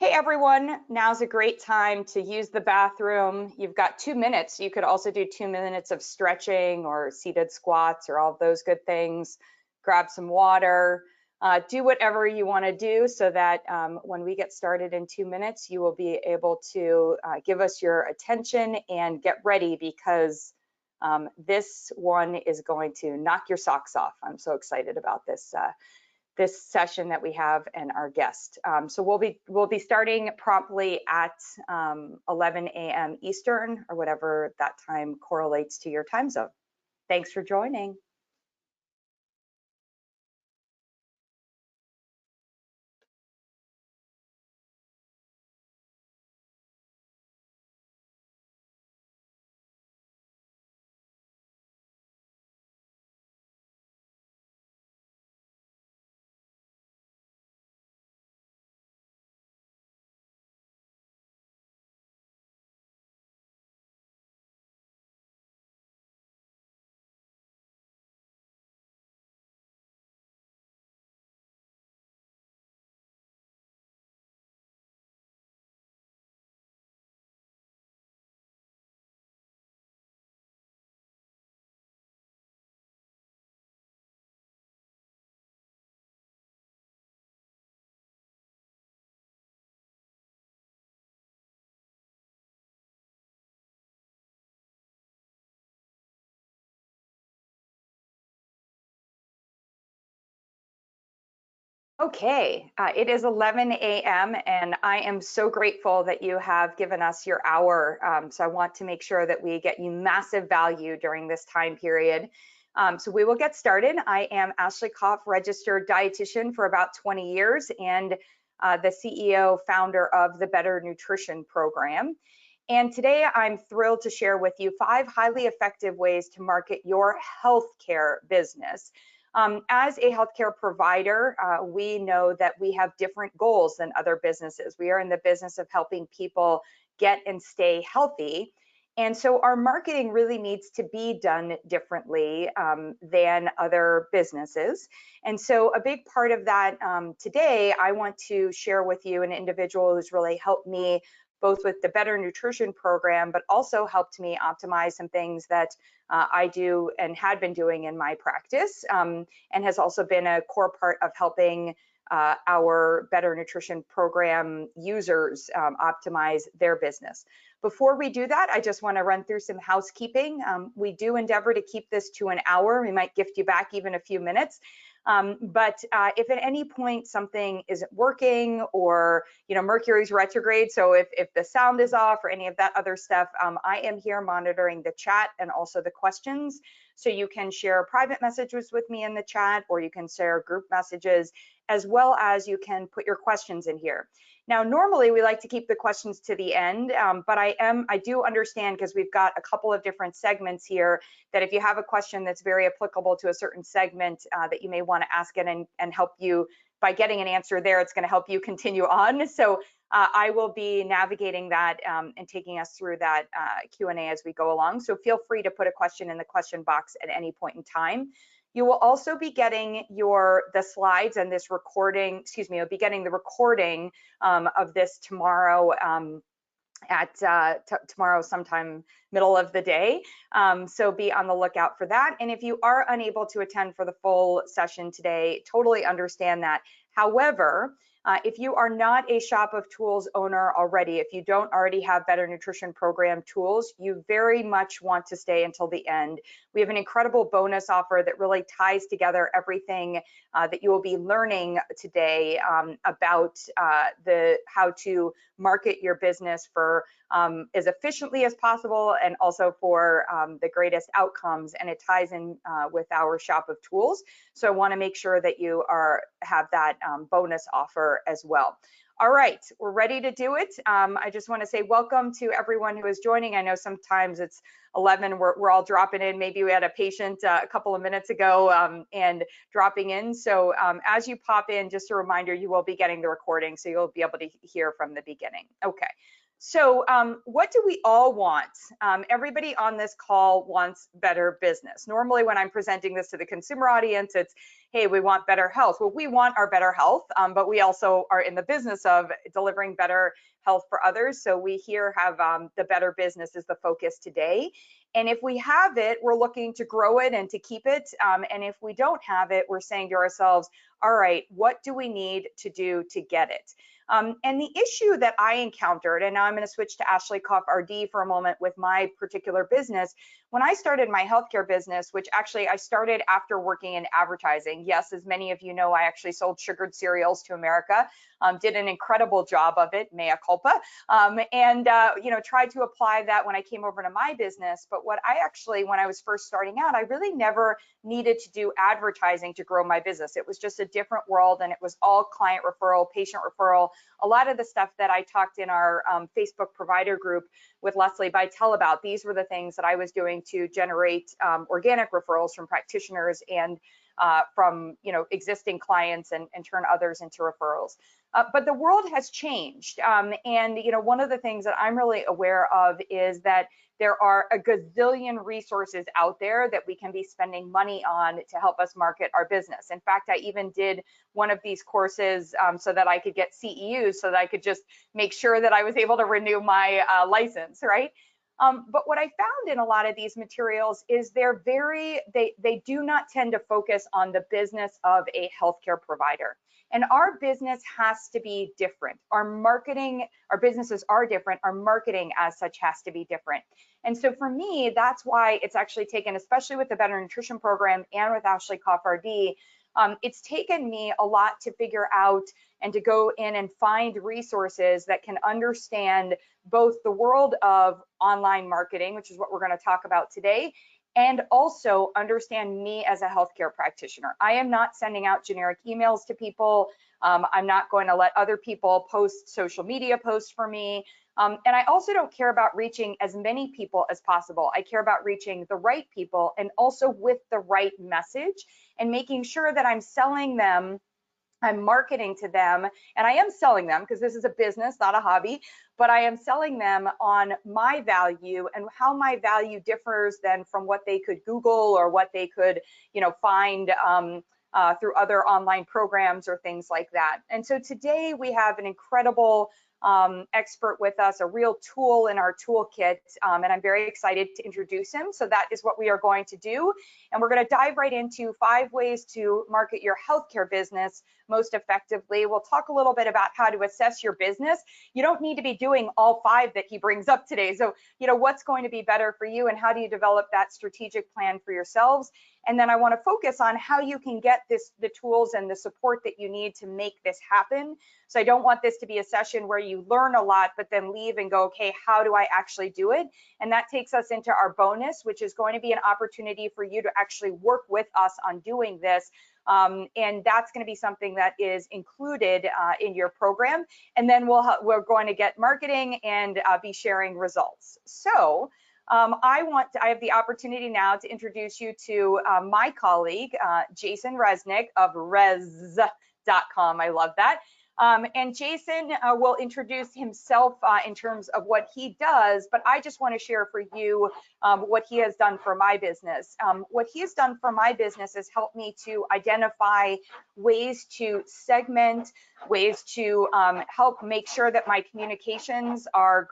Hey everyone, now's a great time to use the bathroom. You've got 2 minutes. You could also do 2 minutes of stretching or seated squats or all of those good things. Grab some water, do whatever you want to do so that when we get started in 2 minutes, you will be able to give us your attention and get ready because this one is going to knock your socks off. I'm so excited about this session that we have and our guest. So we'll be starting promptly at 11 a.m. Eastern or whatever that time correlates to your time zone. Thanks for joining. Okay, it is 11 a.m. and I am so grateful that you have given us your hour. So I want to make sure that we get you massive value during this time period. So we will get started. I am Ashley Koff, registered dietitian for about 20 years and the CEO founder of the Better Nutrition Program. And today I'm thrilled to share with you 5 highly effective ways to market your healthcare business. As a healthcare provider, we know that we have different goals than other businesses. We are in the business of helping people get and stay healthy. And so our marketing really needs to be done differently than other businesses. And so a big part of that today, I want to share with you an individual who's really helped me both with the Better Nutrition Program, but also helped me optimize some things that I do and had been doing in my practice, and has also been a core part of helping our Better Nutrition Program users optimize their business. Before we do that, I just want to run through some housekeeping. We do endeavor to keep this to an hour. We might gift you back even a few minutes. But if at any point something isn't working or, Mercury's retrograde, so if the sound is off or any of that other stuff, I am here monitoring the chat and also the questions. So you can share private messages with me in the chat, or you can share group messages, as well as you can put your questions in here. Now, normally we like to keep the questions to the end, but I do understand, because we've got a couple of different segments here, that if you have a question that's very applicable to a certain segment that you may want to ask it and help you by getting an answer there, it's going to help you continue on. So I will be navigating that and taking us through that Q&A as we go along. So feel free to put a question in the question box at any point in time. You will also be getting the slides and this recording, you'll be getting the recording of this tomorrow tomorrow sometime middle of the day. So be on the lookout for that. And if you are unable to attend for the full session today, totally understand that. However, if you are not a Shop of Tools owner already, if you don't already have Better Nutrition Program tools, you very much want to stay until the end. We have an incredible bonus offer that really ties together everything that you will be learning today about how to market your business for as efficiently as possible and also for the greatest outcomes, and it ties in with our Shop of Tools. So I want to make sure that you have that bonus offer as well. All right, we're ready to do it. I just want to say welcome to everyone who is joining. I know sometimes it's 11, we're all dropping in. Maybe we had a patient a couple of minutes ago and dropping in. So as you pop in, just a reminder, you will be getting the recording, so you'll be able to hear from the beginning. Okay. So what do we all want? Everybody on this call wants better business. Normally when I'm presenting this to the consumer audience, it's, hey, we want better health. Well, we want our better health, but we also are in the business of delivering better health for others. So we here have the better business is the focus today. And if we have it, we're looking to grow it and to keep it. And if we don't have it, we're saying to ourselves, all right, what do we need to do to get it? And the issue that I encountered, and now I'm going to switch to Ashley Koff RD for a moment with my particular business. When I started my healthcare business, which actually I started after working in advertising. Yes, as many of you know, I actually sold sugared cereals to America, did an incredible job of it, mea culpa, and tried to apply that when I came over to my business. But what I actually, when I was first starting out, I really never needed to do advertising to grow my business. It was just a different world, and it was all client referral, patient referral, a lot of the stuff that I talked in our Facebook provider group with Leslie Vitale about. These were the things that I was doing to generate organic referrals from practitioners and from existing clients and turn others into referrals. But the world has changed, and one of the things that I'm really aware of is that there are a gazillion resources out there that we can be spending money on to help us market our business. In fact, I even did one of these courses so that I could get CEUs, so that I could just make sure that I was able to renew my license, right? But what I found in a lot of these materials is they do not tend to focus on the business of a healthcare provider. And our business has to be different. Our businesses are different. Our marketing as such has to be different. And so for me, that's why it's actually taken, especially with the Better Nutrition Program and with Ashley Koff RD, it's taken me a lot to figure out and to go in and find resources that can understand both the world of online marketing, which is what we're going to talk about today, and also understand me as a healthcare practitioner. I am not sending out generic emails to people. I'm not going to let other people post social media posts for me. And I also don't care about reaching as many people as possible. I care about reaching the right people and also with the right message and making sure that I'm selling them, I'm marketing to them, and I am selling them because this is a business, not a hobby, but I am selling them on my value and how my value differs then from what they could Google or what they could, find through other online programs or things like that. And so today we have an incredible expert with us, a real tool in our toolkit, and I'm very excited to introduce him. So that is what we are going to do. And we're going to dive right into 5 ways to market your healthcare business most effectively. We'll talk a little bit about how to assess your business. You don't need to be doing all 5 that he brings up today. So, what's going to be better for you and how do you develop that strategic plan for yourselves? And then I want to focus on how you can get the tools and the support that you need to make this happen. So I don't want this to be a session where you learn a lot, but then leave and go, okay, how do I actually do it? And that takes us into our bonus, which is going to be an opportunity for you to actually work with us on doing this. And that's going to be something that is included in your program. And then we're going to get marketing and be sharing results. So I have the opportunity now to introduce you to my colleague, Jason Resnick of res.com. I love that. And Jason will introduce himself in terms of what he does, but I just want to share for you what he has done for my business. What he has done for my business has helped me to identify ways to segment, ways to help make sure that my communications are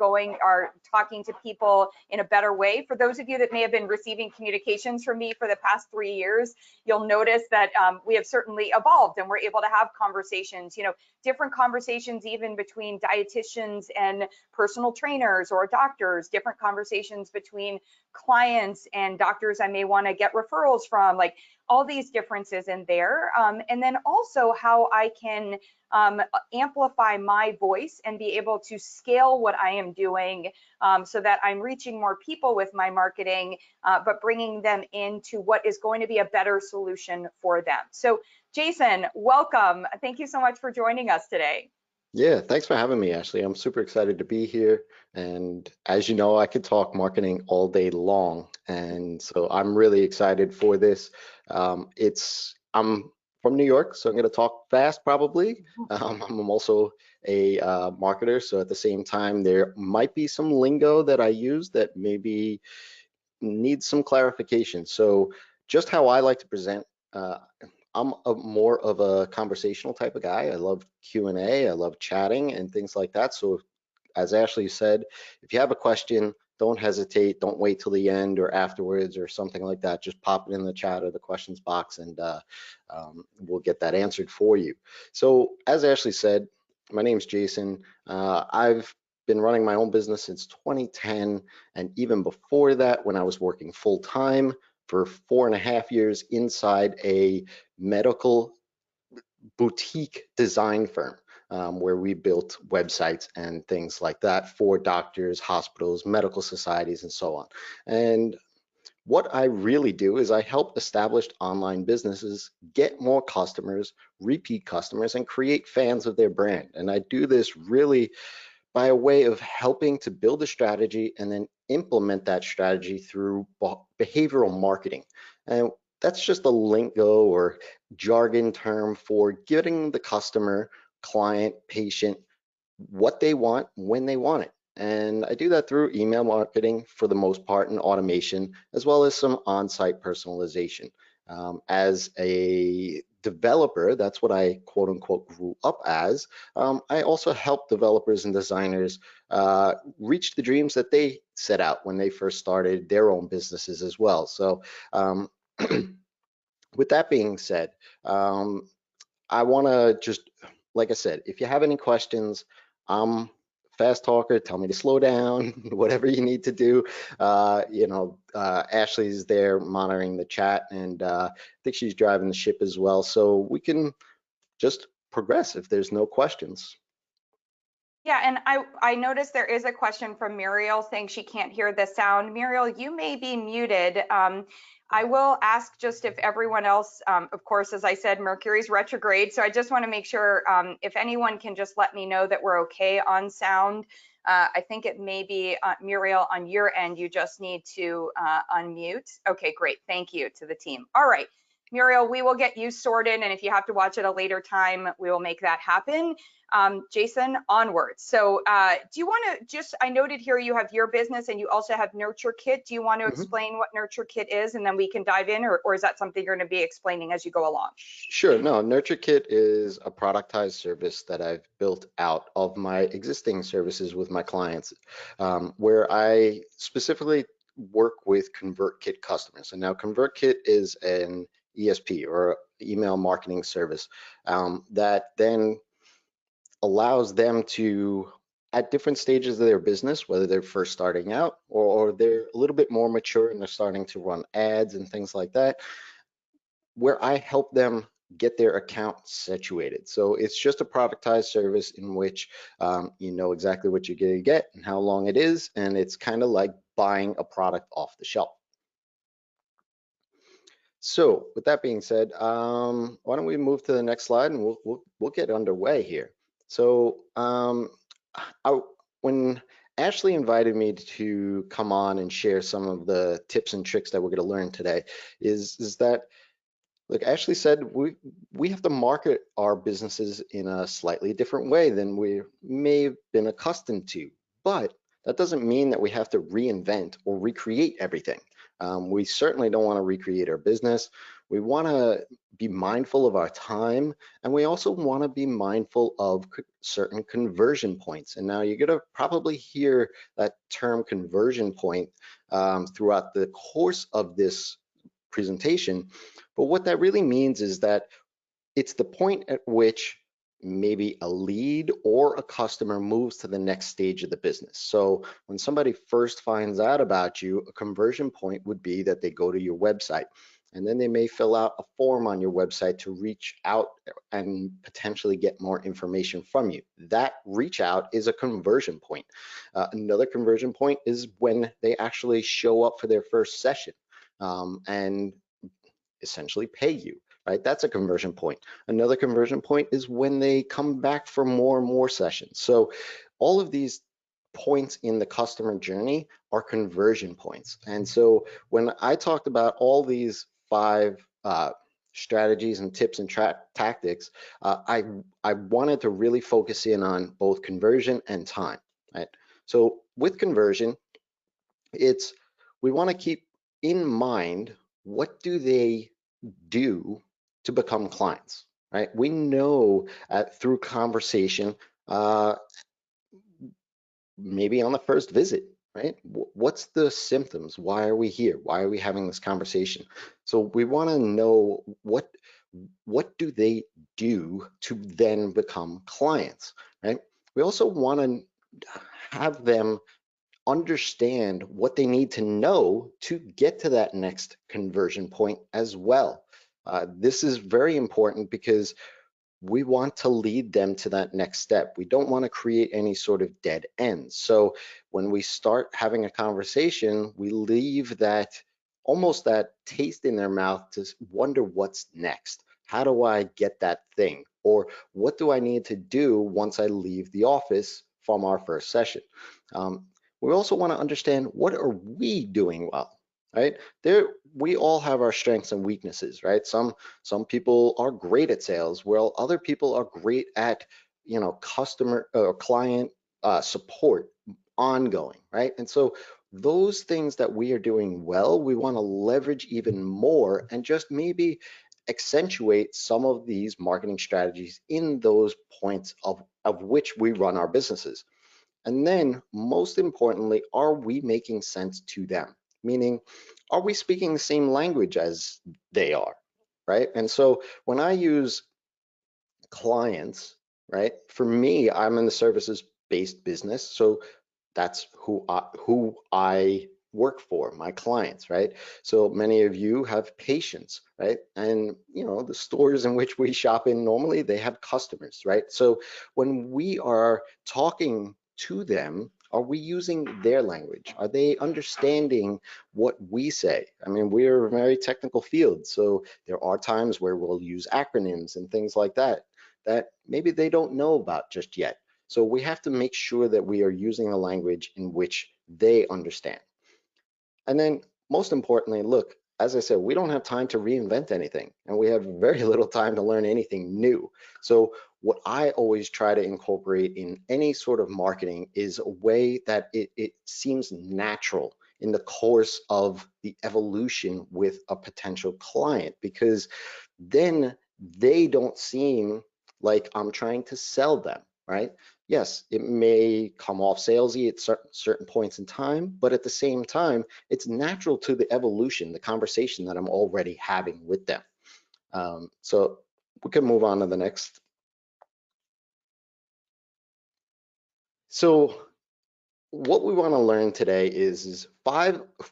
talking to people in a better way. For those of you that may have been receiving communications from me for the past 3 years, you'll notice that we have certainly evolved and we're able to have conversations, different conversations even between dietitians and personal trainers or doctors, different conversations between clients and doctors I may want to get referrals from, like all these differences in there. And then also how I can amplify my voice and be able to scale what I am doing so that I'm reaching more people with my marketing, but bringing them into what is going to be a better solution for them. So Jason, welcome. Thank you so much for joining us today. Yeah, thanks for having me, Ashley. I'm super excited to be here. And as you know, I could talk marketing all day long. And so I'm really excited for this. I'm from New York, so I'm going to talk fast probably. I'm also a marketer. So at the same time, there might be some lingo that I use that maybe needs some clarification. So just how I like to present I'm more of a conversational type of guy. I love Q&A, I love chatting and things like that. So as Ashley said, if you have a question, don't hesitate. Don't wait till the end or afterwards or something like that. Just pop it in the chat or the questions box, and we'll get that answered for you. So as Ashley said, my name's Jason. I've been running my own business since 2010, and even before that, when I was working full time for 4.5 years inside a medical boutique design firm, where we built websites and things like that for doctors, hospitals, medical societies, and so on. And what I really do is I help established online businesses get more customers, repeat customers, and create fans of their brand. And I do this really by a way of helping to build a strategy and then implement that strategy through behavioral marketing. And that's just a lingo or jargon term for getting the customer, client, patient what they want when they want it. And I do that through email marketing for the most part and automation, as well as some on-site personalization. As a developer, that's what I quote unquote grew up as. I also help developers and designers reach the dreams that they set out when they first started their own businesses as well. So with that being said, I want to just, like I said, if you have any questions, I'm fast talker, tell me to slow down, whatever you need to do. Ashley's there monitoring the chat, and I think she's driving the ship as well. So we can just progress if there's no questions. Yeah, and I noticed there is a question from Muriel saying she can't hear the sound. Muriel, you may be muted. I will ask just if everyone else, of course, as I said, Mercury's retrograde. So I just want to make sure if anyone can just let me know that we're okay on sound. I think it may be Muriel on your end. You just need to unmute. Okay, great. Thank you to the team. All right, Muriel, we will get you sorted. And if you have to watch at a later time, we will make that happen. Jason, onwards. So do you want to just, I noted here you have your business and you also have Nurture Kit. Do you want to explain what Nurture Kit is, and then we can dive in, or is that something you're going to be explaining as you go along? Sure. No, Nurture Kit is a productized service that I've built out of my existing services with my clients, where I specifically work with ConvertKit customers. And now ConvertKit is an ESP, or email marketing service, that then allows them to, at different stages of their business, whether they're first starting out or they're a little bit more mature and they're starting to run ads and things like that, where I help them get their account situated. So it's just a productized service in which you know exactly what you're going to get and how long it is, and it's kind of like buying a product off the shelf. So with that being said, why don't we move to the next slide, and we'll get underway here. So when Ashley invited me to come on and share some of the tips and tricks that we're going to learn today, is that, look, Ashley said we have to market our businesses in a slightly different way than we may have been accustomed to, but that doesn't mean that we have to reinvent or recreate everything. We certainly don't want to recreate our business. We want to be mindful of our time, and we also want to be mindful of certain conversion points. And now you're going to probably hear that term conversion point throughout the course of this presentation. But what that really means is that it's the point at which maybe a lead or a customer moves to the next stage of the business. So when somebody first finds out about you, a conversion point would be that they go to your website, and then they may fill out a form on your website to reach out and potentially get more information from you. That reach out is a conversion point. Another conversion point is when they actually show up for their first session and essentially pay you. Right? That's a conversion point. Another conversion point is when they come back for more and more sessions. So all of these points in the customer journey are conversion points. And so when I talked about all these 5 strategies and tips and tactics, I wanted to really focus in on both conversion and time. Right? So with conversion, we want to keep in mind, what do they do to become clients, right? We know through conversation, maybe on the first visit, right? What's the symptoms? Why are we here? Why are we having this conversation? So we want to know what do they do to then become clients, right? We also want to have them understand what they need to know to get to that next conversion point as well. This is very important because we want to lead them to that next step. We don't want to create any sort of dead ends. So when we start having a conversation, we leave that almost that taste in their mouth to wonder what's next. How do I get that thing? Or what do I need to do once I leave the office from our first session? We also want to understand, what are we doing well, right? We all have our strengths and weaknesses, right? Some people are great at sales, while other people are great at, customer or client support, ongoing, right? And so those things that we are doing well, we want to leverage even more and just maybe accentuate some of these marketing strategies in those points of which we run our businesses. And then most importantly, are we making sense to them? Meaning, are we speaking the same language as they are, right? And so when I use clients, right, for me, I'm in the services-based business. So that's who I work for, my clients, right? So many of you have patients, right? And the stores in which we shop in normally, they have customers, right? So when we are talking to them, are we using their language? Are they understanding what we say? I mean, we're a very technical field, so there are times where we'll use acronyms and things like that maybe they don't know about just yet. So we have to make sure that we are using a language in which they understand. And then most importantly, look, as I said, we don't have time to reinvent anything, and we have very little time to learn anything new. So what I always try to incorporate in any sort of marketing is a way that it seems natural in the course of the evolution with a potential client, because then they don't seem like I'm trying to sell them, right? Yes, it may come off salesy at certain points in time, but at the same time, it's natural to the evolution, the conversation that I'm already having with them. So we can move on to the next. So what we want to learn today is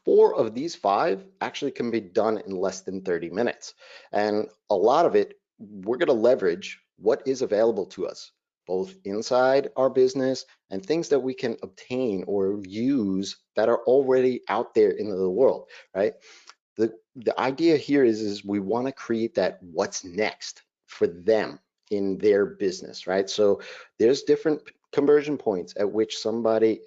four of these five actually can be done in less than 30 minutes. And a lot of it, we're going to leverage what is available to us, both inside our business and things that we can obtain or use that are already out there in the world, right? The idea here is we want to create that what's next for them in their business, right? So there's different conversion points at which somebody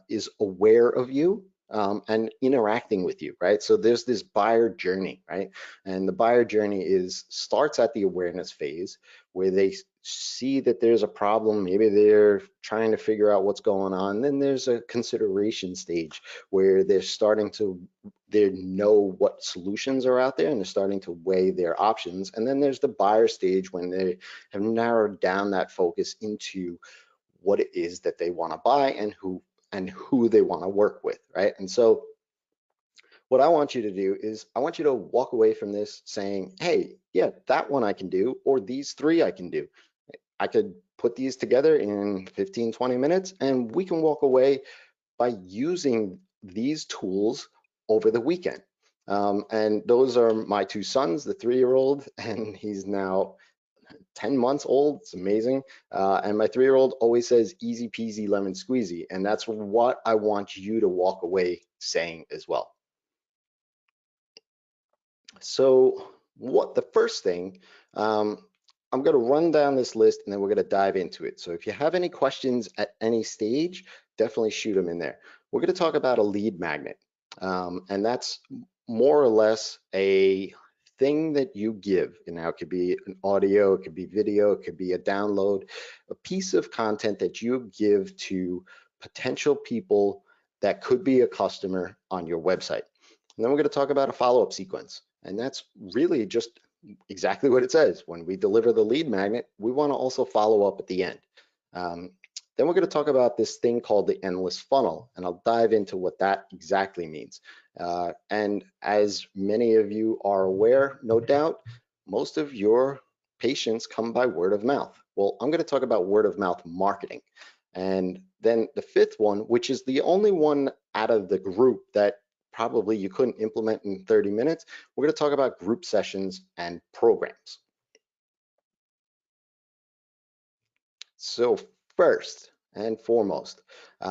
is aware of you and interacting with you, right? So there's this buyer journey, right? And the buyer journey starts at the awareness phase, where they see that there's a problem, maybe they're trying to figure out what's going on. Then there's a consideration stage where they know what solutions are out there and they're starting to weigh their options. And then there's the buyer stage, when they have narrowed down that focus into what it is that they want to buy and who they want to work with, right? And so what I want you to do is I want you to walk away from this saying, hey, yeah, that one I can do, or these three I can do. I could put these together in 15, 20 minutes, and we can walk away by using these tools over the weekend. And those are my two sons, the 3-year-old, and he's now 10 months old. It's amazing. And my 3-year-old always says easy peasy lemon squeezy. And that's what I want you to walk away saying as well. So the first thing, I'm going to run down this list and then we're going to dive into it. So if you have any questions at any stage, definitely shoot them in there. We're going to talk about a lead magnet. And that's more or less a thing that you give. And now it could be an audio, it could be video, it could be a download, a piece of content that you give to potential people that could be a customer on your website. And then we're going to talk about a follow-up sequence. And that's really just exactly what it says. When we deliver the lead magnet, we want to also follow up at the end. Um, then we're going to talk about this thing called the endless funnel, and I'll dive into what that exactly means. And as many of you are aware, no doubt, most of your patients come by word of mouth. Well, I'm going to talk about word of mouth marketing. And then the fifth one, which is the only one out of the group that probably you couldn't implement in 30 minutes, we're going to talk about group sessions and programs. So first and foremost, we're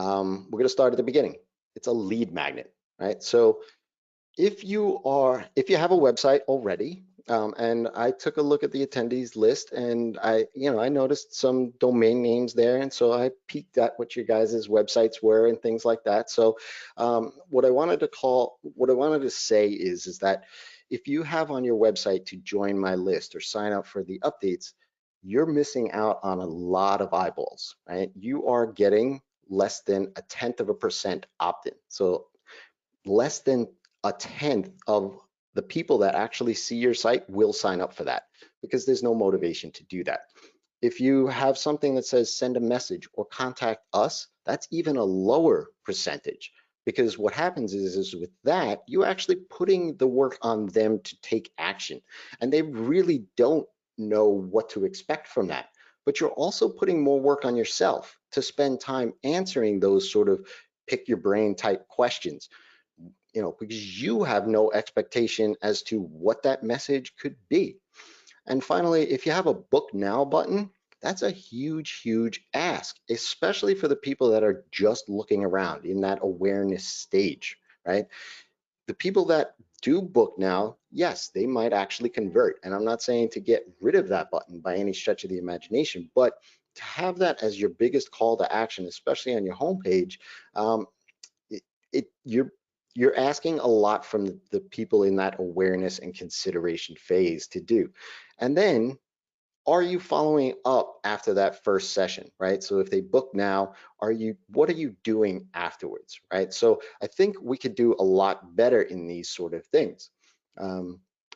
going to start at the beginning. It's a lead magnet, right? So if you have a website already, and I took a look at the attendees list, and I noticed some domain names there, and so I peeked at what your guys' websites were and things like that. So what I wanted to say is that if you have on your website to join my list or sign up for the updates, you're missing out on a lot of eyeballs, right? You are getting less than 0.1% opt-in. So less than 1/10 of the people that actually see your site will sign up for that, because there's no motivation to do that. If you have something that says send a message or contact us, that's even a lower percentage, because what happens is with that, you actually putting the work on them to take action, and they really don't know what to expect from that. But you're also putting more work on yourself to spend time answering those sort of pick your brain type questions, because you have no expectation as to what that message could be. And finally, if you have a book now button, that's a huge, huge ask, especially for the people that are just looking around in that awareness stage, right? The people that do book now, yes, they might actually convert. And I'm not saying to get rid of that button by any stretch of the imagination, but to have that as your biggest call to action, especially on your homepage, it, you're asking a lot from the people in that awareness and consideration phase to do. And then, are you following up after that first session, right? So if they book now, what are you doing afterwards, right? So I think we could do a lot better in these sort of things.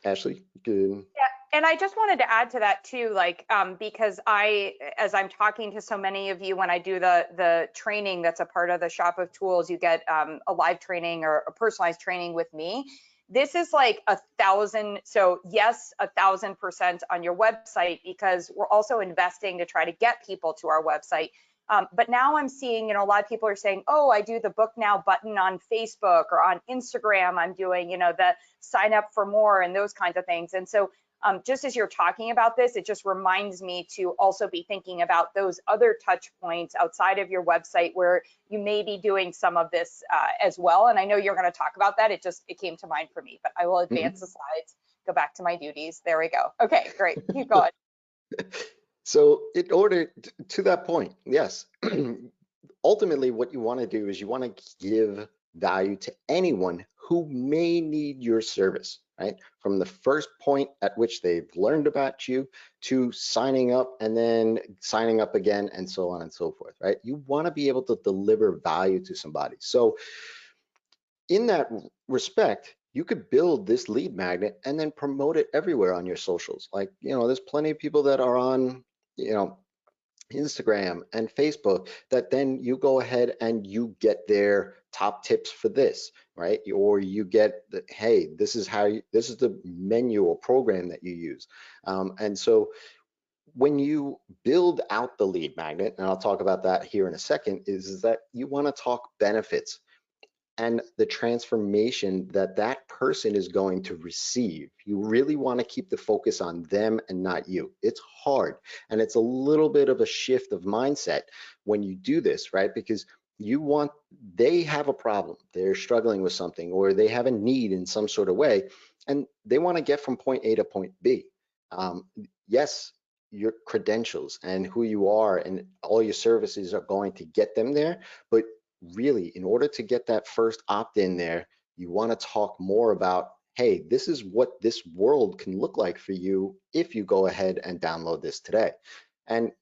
Ashley, good. Yeah, and I just wanted to add to that too, like because as I'm talking to so many of you, when I do the training that's a part of the shop of tools, you get a live training or a personalized training with me. This is like 1,000. So yes, 1,000% on your website, because we're also investing to try to get people to our website. But now I'm seeing, a lot of people are saying, oh, I do the book now button on Facebook or on Instagram. I'm doing, the sign up for more and those kinds of things. And so just as you're talking about this, it just reminds me to also be thinking about those other touch points outside of your website where you may be doing some of this as well. And I know you're going to talk about that. It came to mind for me, but I will advance the slides, go back to my duties. There we go. Okay, great. Keep going. So in order to that point, yes, ultimately what you want to do is you want to give value to anyone who may need your service, right? From the first point at which they've learned about you to signing up and then signing up again and so on and so forth, right? You want to be able to deliver value to somebody. So in that respect, you could build this lead magnet and then promote it everywhere on your socials. Like, there's plenty of people that are on, Instagram and Facebook that then you go ahead and you get their top tips for this, right? Or you get the, hey, this is the menu or program that you use. And so when you build out the lead magnet, and I'll talk about that here in a second, is that you want to talk benefits and the transformation that that person is going to receive. You really want to keep the focus on them and not you. It's hard, and it's a little bit of a shift of mindset when you do this, right? Because they have a problem, they're struggling with something, or they have a need in some sort of way, and they want to get from point A to point B. Yes, your credentials and who you are and all your services are going to get them there, but really, in order to get that first opt-in there, you want to talk more about, hey, this is what this world can look like for you if you go ahead and download this today. And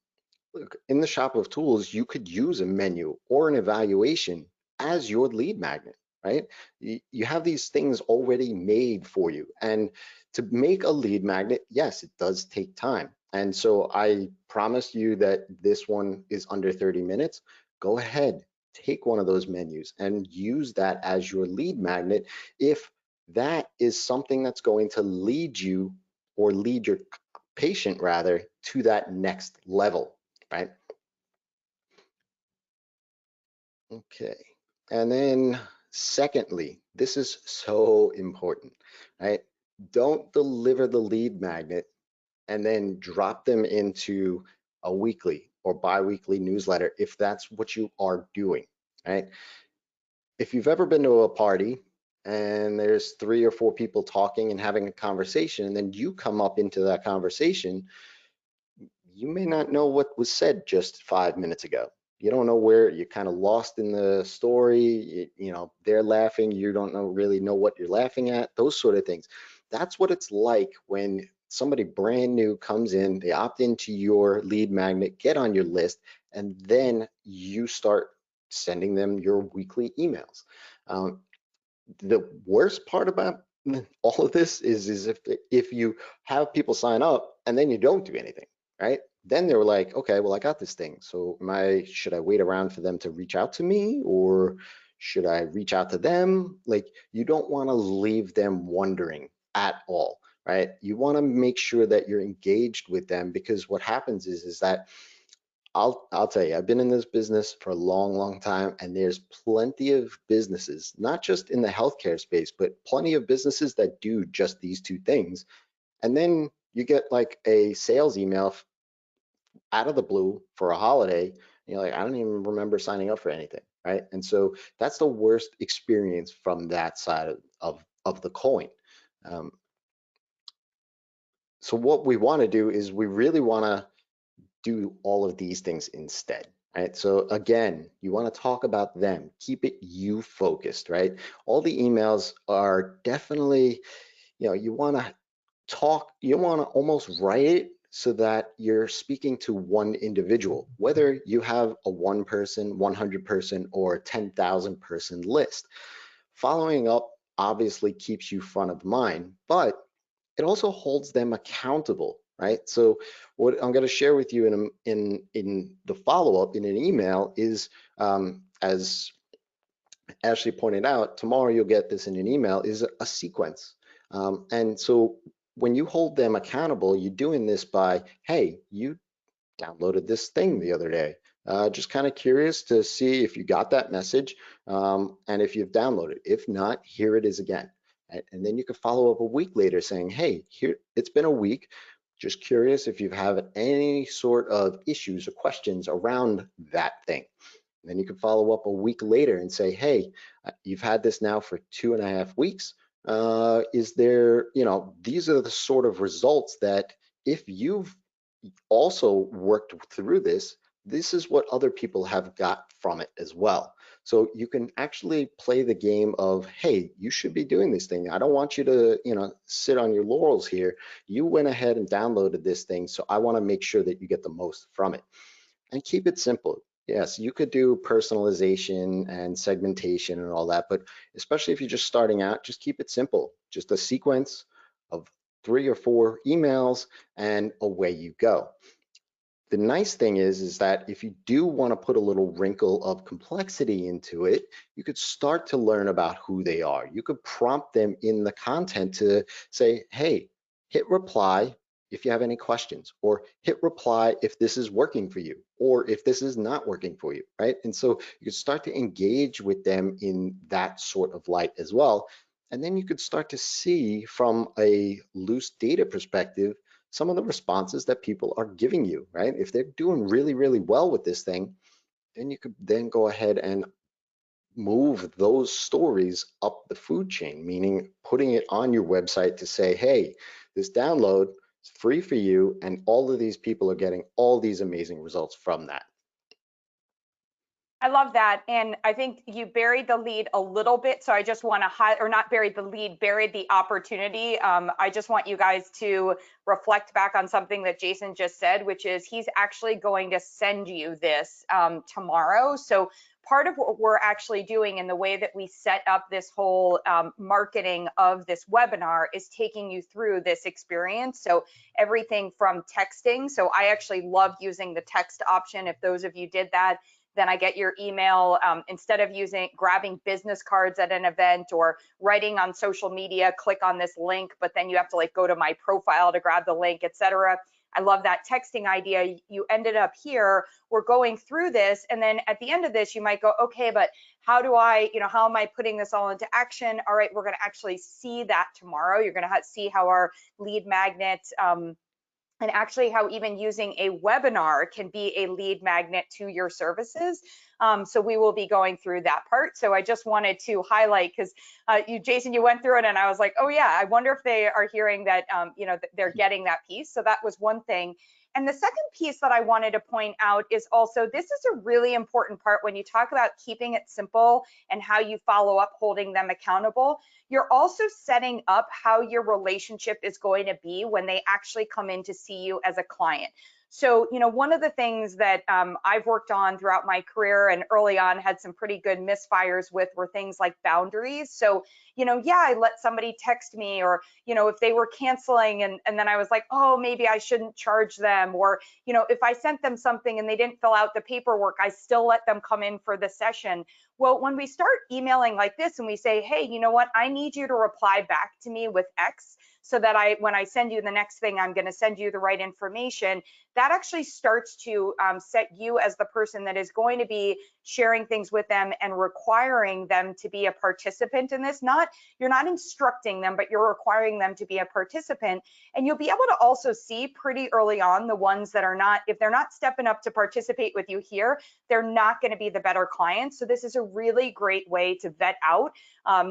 look, in the shop of tools, you could use a menu or an evaluation as your lead magnet. right? You have these things already made for you. And to make a lead magnet, yes, it does take time. And so I promised you that this one is under 30 minutes. Go ahead, take one of those menus and use that as your lead magnet if that is something that's going to lead you or lead your patient rather to that next level, right? Okay. And then secondly, this is so important, right? Don't deliver the lead magnet and then drop them into a weekly or bi-weekly newsletter if that's what you are doing, right? If you've ever been to a party and there's 3 or 4 people talking and having a conversation, and then you come up into that conversation, you may not know what was said just 5 minutes ago. You don't know where you're kind of lost in the story. You know, they're laughing. You don't really know what you're laughing at, those sort of things. That's what it's like when somebody brand new comes in, they opt into your lead magnet, get on your list, and then you start sending them your weekly emails. The worst part about all of this is if you have people sign up and then you don't do anything, right? Then they're like, okay, well, I got this thing. So should I wait around for them to reach out to me, or should I reach out to them? Like, you don't want to leave them wondering at all, right? You want to make sure that you're engaged with them, because what happens is that I'll tell you, I've been in this business for a long, long time, and there's plenty of businesses, not just in the healthcare space, but plenty of businesses that do just these two things. And then you get like a sales email out of the blue for a holiday, and you're like, I don't even remember signing up for anything, right? And so that's the worst experience from that side of the coin. Um, so what we want to do is we really want to do all of these things instead, right? So again, you want to talk about them, keep it you focused, right? All the emails are definitely, you want to talk, you want to almost write it so that you're speaking to one individual, whether you have a 1 person, 100 person, or 10,000 person list. Following up obviously keeps you front of mind, but it also holds them accountable, right? So what I'm going to share with you in the follow-up in an email is, as Ashley pointed out, tomorrow you'll get this in an email, is a sequence. And so when you hold them accountable, you're doing this by, hey, you downloaded this thing the other day. Just kind of curious to see if you got that message, and if you've downloaded. If not, here it is again. And then you can follow up a week later saying, hey, here, it's been a week. Just curious if you've had any sort of issues or questions around that thing. And then you can follow up a week later and say, hey, you've had this now for 2.5 weeks. Is there, these are the sort of results that if you've also worked through this, this is what other people have got from it as well. So you can actually play the game of, hey, you should be doing this thing. I don't want you to, sit on your laurels here. You went ahead and downloaded this thing, so I want to make sure that you get the most from it. And keep it simple. Yes, you could do personalization and segmentation and all that, but especially if you're just starting out, just keep it simple. Just a sequence of 3 or 4 emails and away you go. The nice thing is that if you do want to put a little wrinkle of complexity into it, you could start to learn about who they are. You could prompt them in the content to say, hey, hit reply if you have any questions, or hit reply if this is working for you, or if this is not working for you, right? And so you could start to engage with them in that sort of light as well. And then you could start to see from a loose data perspective some of the responses that people are giving you, right? If they're doing really, really well with this thing, then you could then go ahead and move those stories up the food chain, meaning putting it on your website to say, hey, this download is free for you, and all of these people are getting all these amazing results from that. I love that. And I think you buried the lead a little bit. So I just want to or not buried the lead, buried the opportunity. I just want you guys to reflect back on something that Jason just said, which is he's actually going to send you this tomorrow. So part of what we're actually doing in the way that we set up this whole marketing of this webinar is taking you through this experience. So everything from texting. So I actually love using the text option. If those of you did that, then I get your email instead of grabbing business cards at an event or writing on social media, click on this link, but then you have to like go to my profile to grab the link, etc. I love that texting idea. You ended up here, we're going through this, and then at the end of this, you might go, okay, but how do I, how am I putting this all into action? All right, we're gonna actually see that tomorrow. You're gonna see how our lead magnet and actually how even using a webinar can be a lead magnet to your services. So we will be going through that part. So I just wanted to highlight, because Jason, you went through it and I was like, oh yeah, I wonder if they are hearing that, they're getting that piece. So that was one thing. And the second piece that I wanted to point out is also, this is a really important part when you talk about keeping it simple and how you follow up, holding them accountable. You're also setting up how your relationship is going to be when they actually come in to see you as a client. So, one of the things that I've worked on throughout my career and early on had some pretty good misfires with were things like boundaries. So, yeah, I let somebody text me, or, if they were canceling and then I was like, oh, maybe I shouldn't charge them. Or, if I sent them something and they didn't fill out the paperwork, I still let them come in for the session. Well, when we start emailing like this and we say, hey, you know what, I need you to reply back to me with X, so that when I send you the next thing, I'm going to send you the right information. That actually starts to set you as the person that is going to be sharing things with them and requiring them to be a participant in this. You're not instructing them, but you're requiring them to be a participant. And you'll be able to also see pretty early on the ones that are not, if they're not stepping up to participate with you here, they're not going to be the better clients. So this is a really great way to vet out.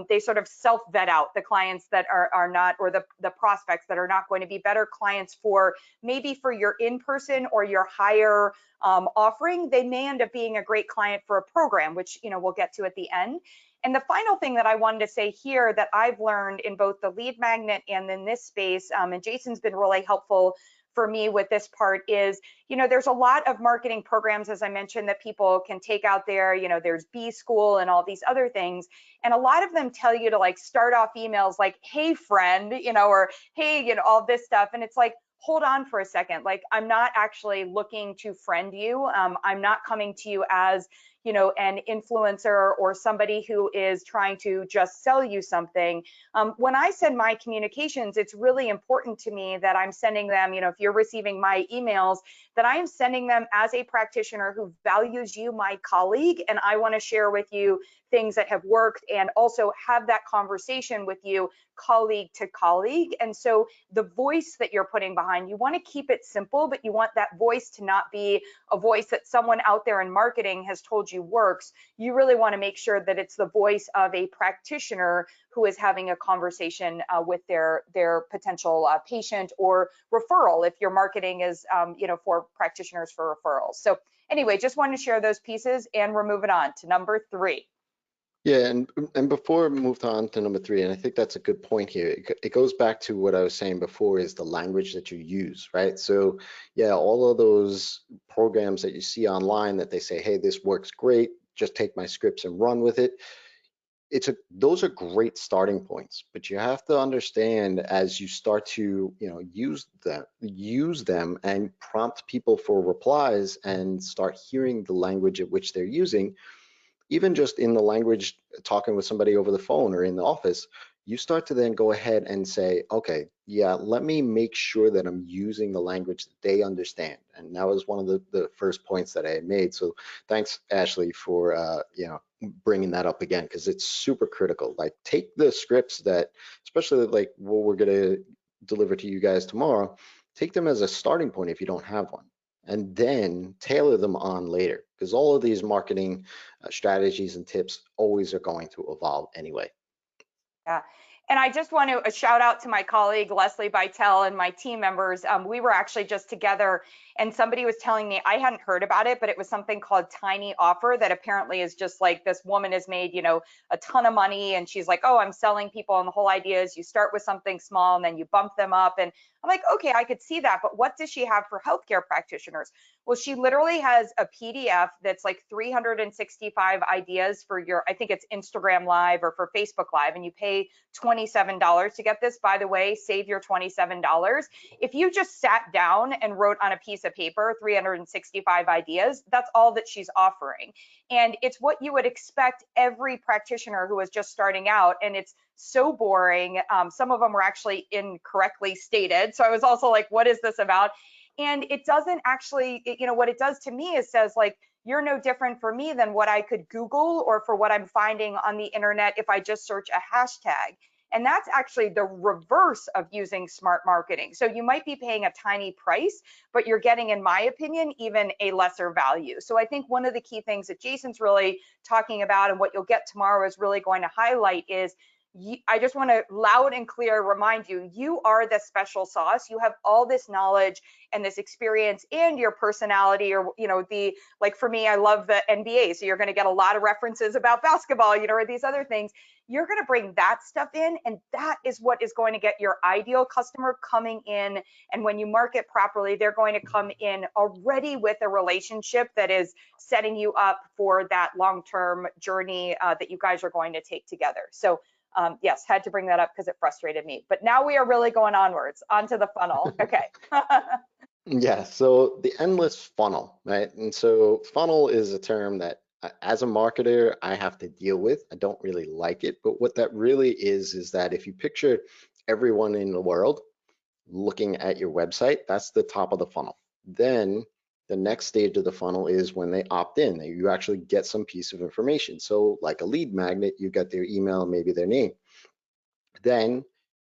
They sort of self-vet out the clients that are not, or the prospects that are not going to be better clients for maybe for your in-person or your higher offering. They may end up being a great client for a program, which we'll get to at the end. And the final thing that I wanted to say here that I've learned in both the lead magnet and in this space, and Jason's been really helpful for me with this part, is, there's a lot of marketing programs, as I mentioned, that people can take out there. There's B School and all these other things. And a lot of them tell you to like start off emails like, hey friend, or hey, all this stuff. And it's like, hold on for a second. Like, I'm not actually looking to friend you. I'm not coming to you as, an influencer or somebody who is trying to just sell you something. When I send my communications, it's really important to me that I'm sending them, if you're receiving my emails, that I am sending them as a practitioner who values you, my colleague, and I want to share with you things that have worked and also have that conversation with you, colleague to colleague. And so the voice that you're putting behind, you want to keep it simple, but you want that voice to not be a voice that someone out there in marketing has told you works. You really want to make sure that it's the voice of a practitioner who is having a conversation with their potential patient or referral, if your marketing is for practitioners for referrals. So anyway, just wanted to share those pieces, and we're moving on to number 3. Yeah, and before we moved on to number 3, and I think that's a good point here. It goes back to what I was saying before, is the language that you use, right? So yeah, all of those programs that you see online that they say, hey, this works great, just take my scripts and run with it. Those are great starting points, but you have to understand, as you start to use them and prompt people for replies and start hearing the language at which they're using, even just in the language, talking with somebody over the phone or in the office, you start to then go ahead and say, okay, yeah, let me make sure that I'm using the language that they understand. And that was one of the first points that I had made. So thanks, Ashley, for bringing that up again, because it's super critical. Like, take the scripts that, especially like what we're going to deliver to you guys tomorrow, take them as a starting point if you don't have one, and then tailor them on later, because all of these marketing strategies and tips always are going to evolve anyway. Yeah. And I just want to a shout out to my colleague, Leslie Bytel, and my team members. We were actually just together and somebody was telling me, I hadn't heard about it, but it was something called Tiny Offer that apparently is just like this woman has made, you know, a ton of money. And she's like, oh, I'm selling people. And the whole idea is you start with something small and then you bump them up. And I'm like, okay, I could see that. But what does she have for healthcare practitioners? Well, she literally has a PDF that's like 365 ideas for your, I think it's Instagram Live or for Facebook Live, and you pay $27 to get this. By the way, save your $27. If you just sat down and wrote on a piece of paper 365 ideas, that's all that she's offering. And it's what you would expect every practitioner who is just starting out, and it's so boring. Some of them were actually incorrectly stated. So I was also like, what is this about? And it doesn't actually, you know, what it does to me is says like, you're no different for me than what I could Google or for what I'm finding on the internet if I just search a hashtag. And that's actually the reverse of using smart marketing. So you might be paying a tiny price, but you're getting, in my opinion, even a lesser value. So I think one of the key things that Jason's really talking about and what you'll get tomorrow is really going to highlight is I just want to loud and clear remind you, you are the special sauce. You have all this knowledge and this experience and your personality, or, you know, the, like for me, I love the NBA. So you're going to get a lot of references about basketball, you know, or these other things. You're going to bring that stuff in, and that is what is going to get your ideal customer coming in. And when you market properly, they're going to come in already with a relationship that is setting you up for that long-term journey that you guys are going to take together. So yes, had to bring that up because it frustrated me. But now we are really going onwards, onto the funnel. Okay. Yeah, so the endless funnel, right? And so funnel is a term that as a marketer, I have to deal with. I don't really like it, but what that really is that if you picture everyone in the world looking at your website, that's the top of the funnel. Then the next stage of the funnel is when they opt in, you actually get some piece of information. So like a lead magnet, you get their email, maybe their name. Then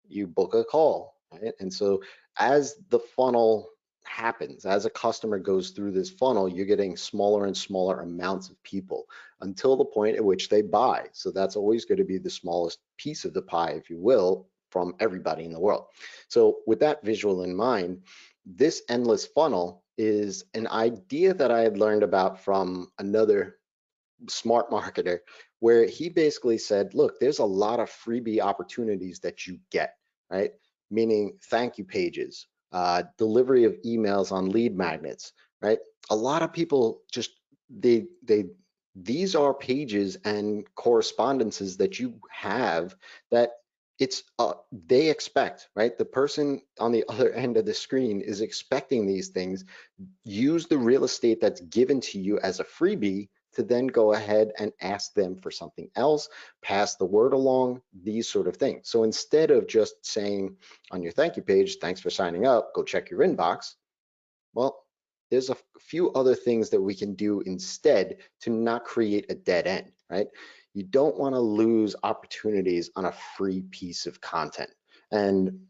you book a call, right? And so as the funnel happens, as a customer goes through this funnel, you're getting smaller and smaller amounts of people until the point at which they buy. So that's always going to be the smallest piece of the pie, if you will, from everybody in the world. So with that visual in mind, this endless funnel is an idea that I had learned about from another smart marketer, where he basically said, look, there's a lot of freebie opportunities that you get, right? Meaning thank you pages, delivery of emails on lead magnets, right? A lot of people just, these are pages and correspondences that you have that it's they expect, right? The person on the other end of the screen is expecting these things. Use the real estate that's given to you as a freebie to then go ahead and ask them for something else, pass the word along, these sort of things. So instead of just saying on your thank you page, thanks for signing up, go check your inbox, well, there's a few other things that we can do instead to not create a dead end, right? You don't want to lose opportunities on a free piece of content. And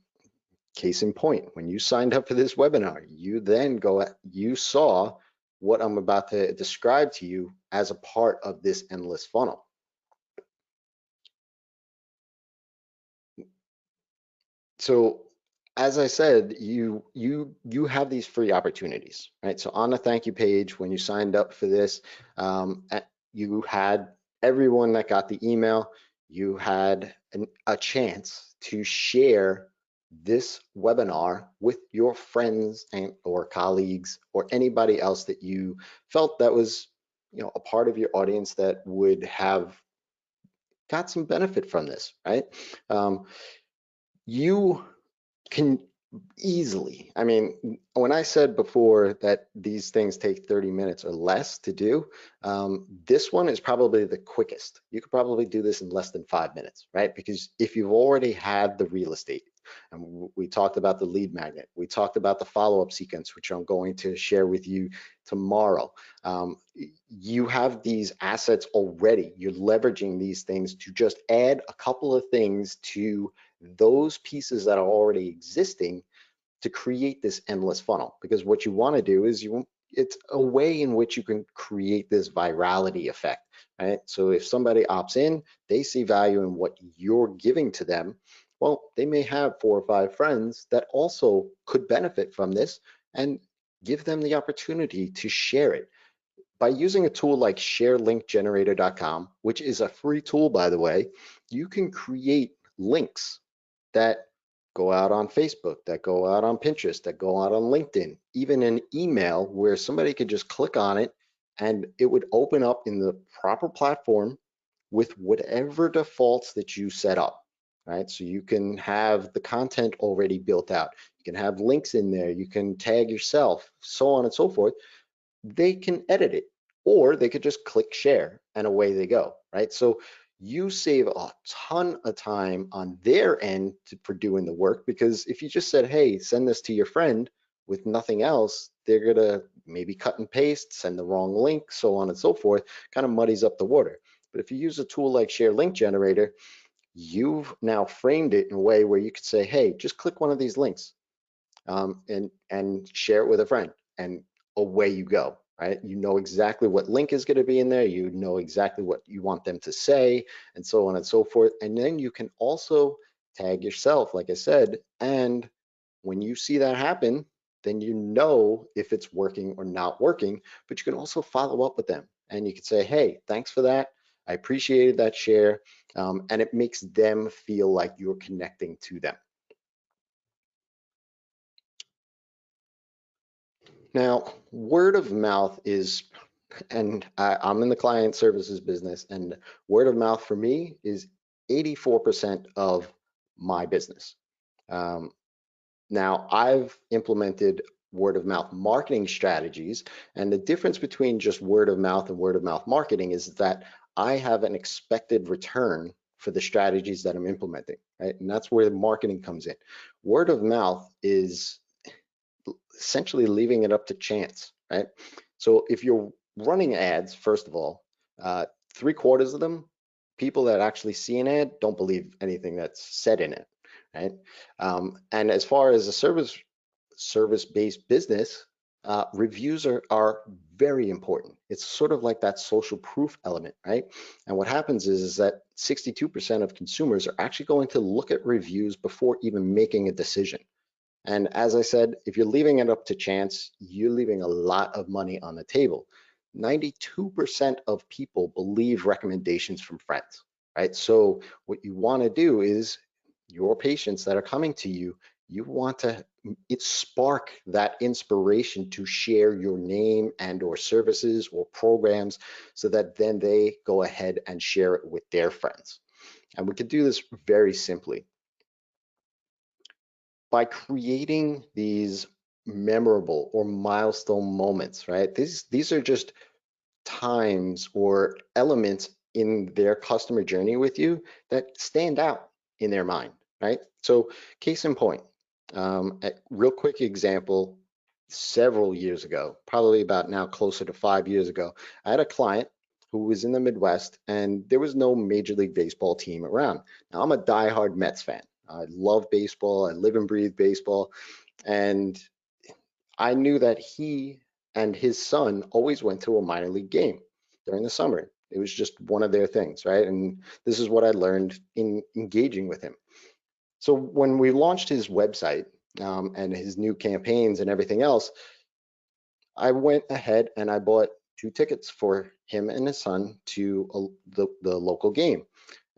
case in point, when you signed up for this webinar, you then you saw what I'm about to describe to you as a part of this endless funnel. So as I said, you have these free opportunities, right? So on the thank you page, when you signed up for this, you had everyone that got the email, you had a chance to share this webinar with your friends or colleagues or anybody else that you felt that was, you know, a part of your audience that would have got some benefit from this, right? You can easily, I mean, when I said before that these things take 30 minutes or less to do, this one is probably the quickest. You could probably do this in less than 5 minutes, right? Because if you've already had the real estate, and we talked about the lead magnet, we talked about the follow-up sequence, which I'm going to share with you tomorrow. You have these assets already. You're leveraging these things to just add a couple of things to those pieces that are already existing to create this endless funnel. Because what you want to do is it's a way in which you can create this virality effect, right? So if somebody opts in, they see value in what you're giving to them, Well, they may have 4 or 5 friends that also could benefit from this, and give them the opportunity to share it. By using a tool like sharelinkgenerator.com, which is a free tool, by the way, you can create links that go out on Facebook, that go out on Pinterest, that go out on LinkedIn, even an email where somebody could just click on it and it would open up in the proper platform with whatever defaults that you set up, right? So you can have the content already built out. You can have links in there. You can tag yourself, so on and so forth. They can edit it, or they could just click share and away they go, right? So you save a ton of time on their end for doing the work, because if you just said, hey, send this to your friend with nothing else, they're gonna maybe cut and paste, send the wrong link, so on and so forth, kind of muddies up the water. But if you use a tool like Share Link Generator, you've now framed it in a way where you could say, hey, just click one of these links and share it with a friend, and away you go, right? You know exactly what link is going to be in there. You know exactly what you want them to say, and so on and so forth. And then you can also tag yourself, like I said, and when you see that happen, then you know if it's working or not working, but you can also follow up with them and you can say, hey, thanks for that. I appreciated that share. And it makes them feel like you're connecting to them. Now, word of mouth is, and I'm in the client services business, and word of mouth for me is 84% of my business. Now, I've implemented word of mouth marketing strategies, and the difference between just word of mouth and word of mouth marketing is that I have an expected return for the strategies that I'm implementing, right? And that's where the marketing comes in. Word of mouth is essentially leaving it up to chance, right? So if you're running ads, first of all, 3/4 of them, people that actually see an ad don't believe anything that's said in it, right? And as far as a service-based business, reviews are very important. It's sort of like that social proof element, right? And what happens is that 62% of consumers are actually going to look at reviews before even making a decision. And as I said, if you're leaving it up to chance, you're leaving a lot of money on the table. 92% of people believe recommendations from friends, right? So what you want to do is your patients that are coming to you, you want to spark that inspiration to share your name and or services or programs, so that then they go ahead and share it with their friends. And we could do this very simply by creating these memorable or milestone moments, right? These are just times or elements in their customer journey with you that stand out in their mind, right? So case in point, a real quick example, several years ago, probably about now closer to 5 years ago, I had a client who was in the Midwest and there was no Major League Baseball team around. Now I'm a diehard Mets fan. I love baseball. I live and breathe baseball. And I knew that he and his son always went to a minor league game during the summer. It was just one of their things, right? And this is what I learned in engaging with him. So when we launched his website and his new campaigns and everything else, I went ahead and I bought 2 tickets for him and his son to the local game.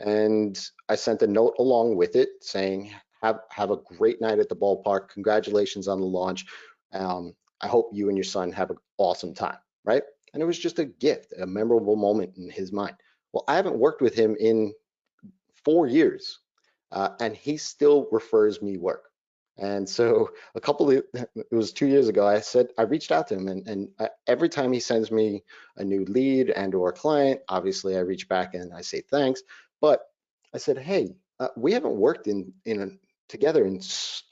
And I sent a note along with it saying, have a great night at the ballpark. Congratulations on the launch. I hope you and your son have an awesome time, right? And it was just a gift, a memorable moment in his mind. Well, I haven't worked with him in 4 years, and he still refers me work. And so it was 2 years ago, I reached out to him, and every time he sends me a new lead and or client, obviously I reach back and I say thanks. But I said, hey, we haven't worked together in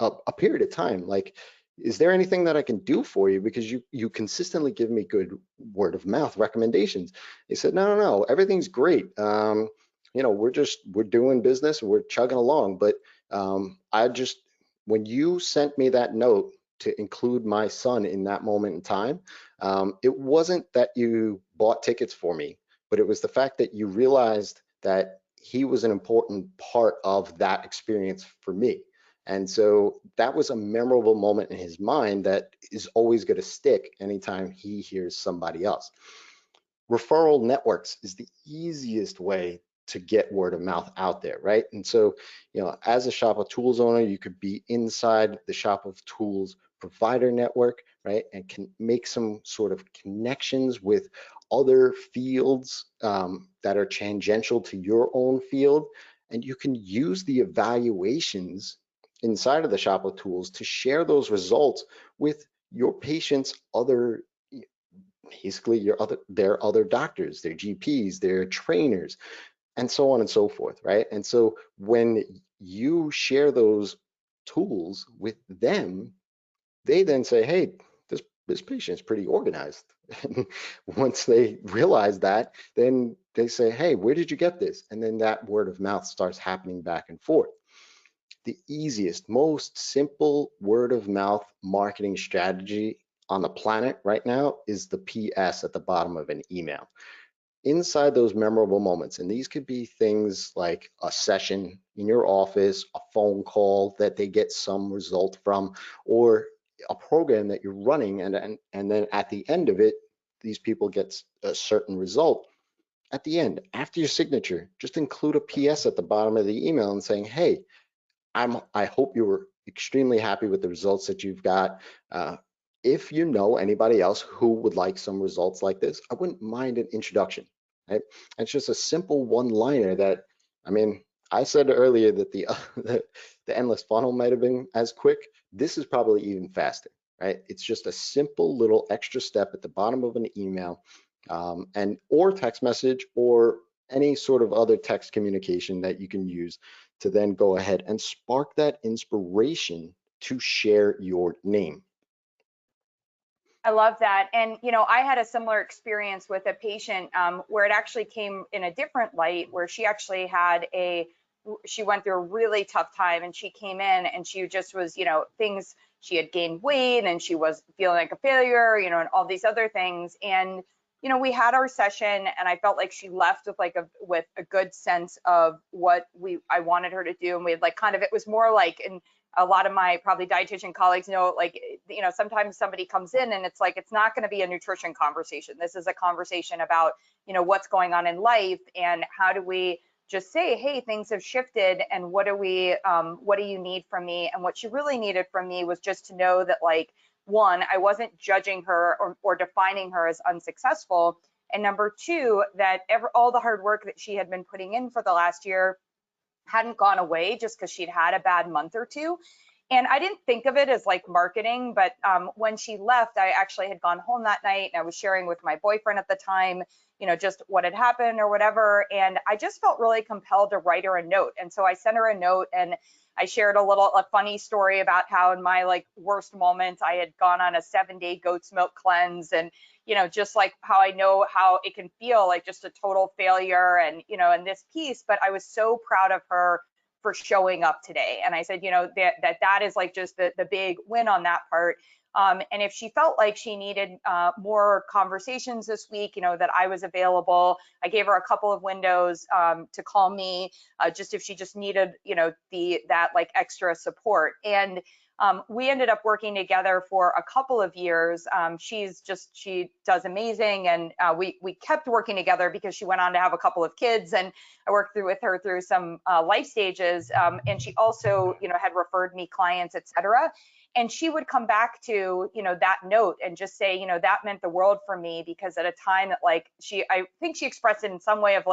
a period of time. Like, is there anything that I can do for you? Because you consistently give me good word of mouth recommendations. He said, no, everything's great. We're doing business, we're chugging along. But when you sent me that note to include my son in that moment in time, it wasn't that you bought tickets for me, but it was the fact that you realized that he was an important part of that experience for me. And so that was a memorable moment in his mind that is always going to stick anytime he hears somebody else. Referral networks is the easiest way to get word of mouth out there, right? And so, as a Shop of Tools owner, you could be inside the Shop of Tools provider network, right? And can make some sort of connections with other fields that are tangential to your own field. And you can use the evaluations inside of the Shop of Tools to share those results with your patient's other, basically their other doctors, their GPs, their trainers, and so on and so forth, right? And so when you share those tools with them, they then say, hey, this patient's pretty organized. And once they realize that, then they say, hey, where did you get this? And then that word of mouth starts happening back and forth. The easiest, most simple word of mouth marketing strategy on the planet right now is the PS at the bottom of an email. Inside those memorable moments, and these could be things like a session in your office, a phone call that they get some result from, or a program that you're running, and then at the end of it, these people get a certain result. At the end, after your signature, just include a PS at the bottom of the email and saying, hey, I hope you were extremely happy with the results that you've got. If you know anybody else who would like some results like this, I wouldn't mind an introduction, right? And it's just a simple one-liner that, I mean, I said earlier that the endless funnel might have been as quick. This is probably even faster, right? It's just a simple little extra step at the bottom of an email, or text message, or any sort of other text communication that you can use to then go ahead and spark that inspiration to share your name. I love that. And, I had a similar experience with a patient where it actually came in a different light, where she actually she went through a really tough time, and she came in and she just was, she had gained weight and she was feeling like a failure, and all these other things. And, we had our session, and I felt like she left with a good sense of what I wanted her to do. And we had it was more like, and a lot of my probably dietitian colleagues know, sometimes somebody comes in and it's not going to be a nutrition conversation. This is a conversation about, what's going on in life, and how do we just say, hey, things have shifted, and what do you need from me? And what she really needed from me was just to know that, one, I wasn't judging her or defining her as unsuccessful. And number two, that all the hard work that she had been putting in for the last year hadn't gone away just because she'd had a bad month or two. And I didn't think of it as marketing, but when she left, I actually had gone home that night, and I was sharing with my boyfriend at the time, just what had happened or whatever. And I just felt really compelled to write her a note. And so I sent her a note, and I shared a funny story about how in my worst moments, I had gone on a 7-day goat's milk cleanse, and just how I know how it can feel like just a total failure, and in this piece. But I was so proud of her for showing up today. And I said, that is just the big win on that part. And if she felt like she needed more conversations this week, that I was available. I gave her a couple of windows to call me, just if she just needed, that extra support. And we ended up working together for a couple of years. She does amazing. And we kept working together because she went on to have a couple of kids, and I worked with her through some life stages. And she also, had referred me clients, et cetera. And she would come back to, that note and just say, that meant the world for me, because at a time that I think she expressed it in some way of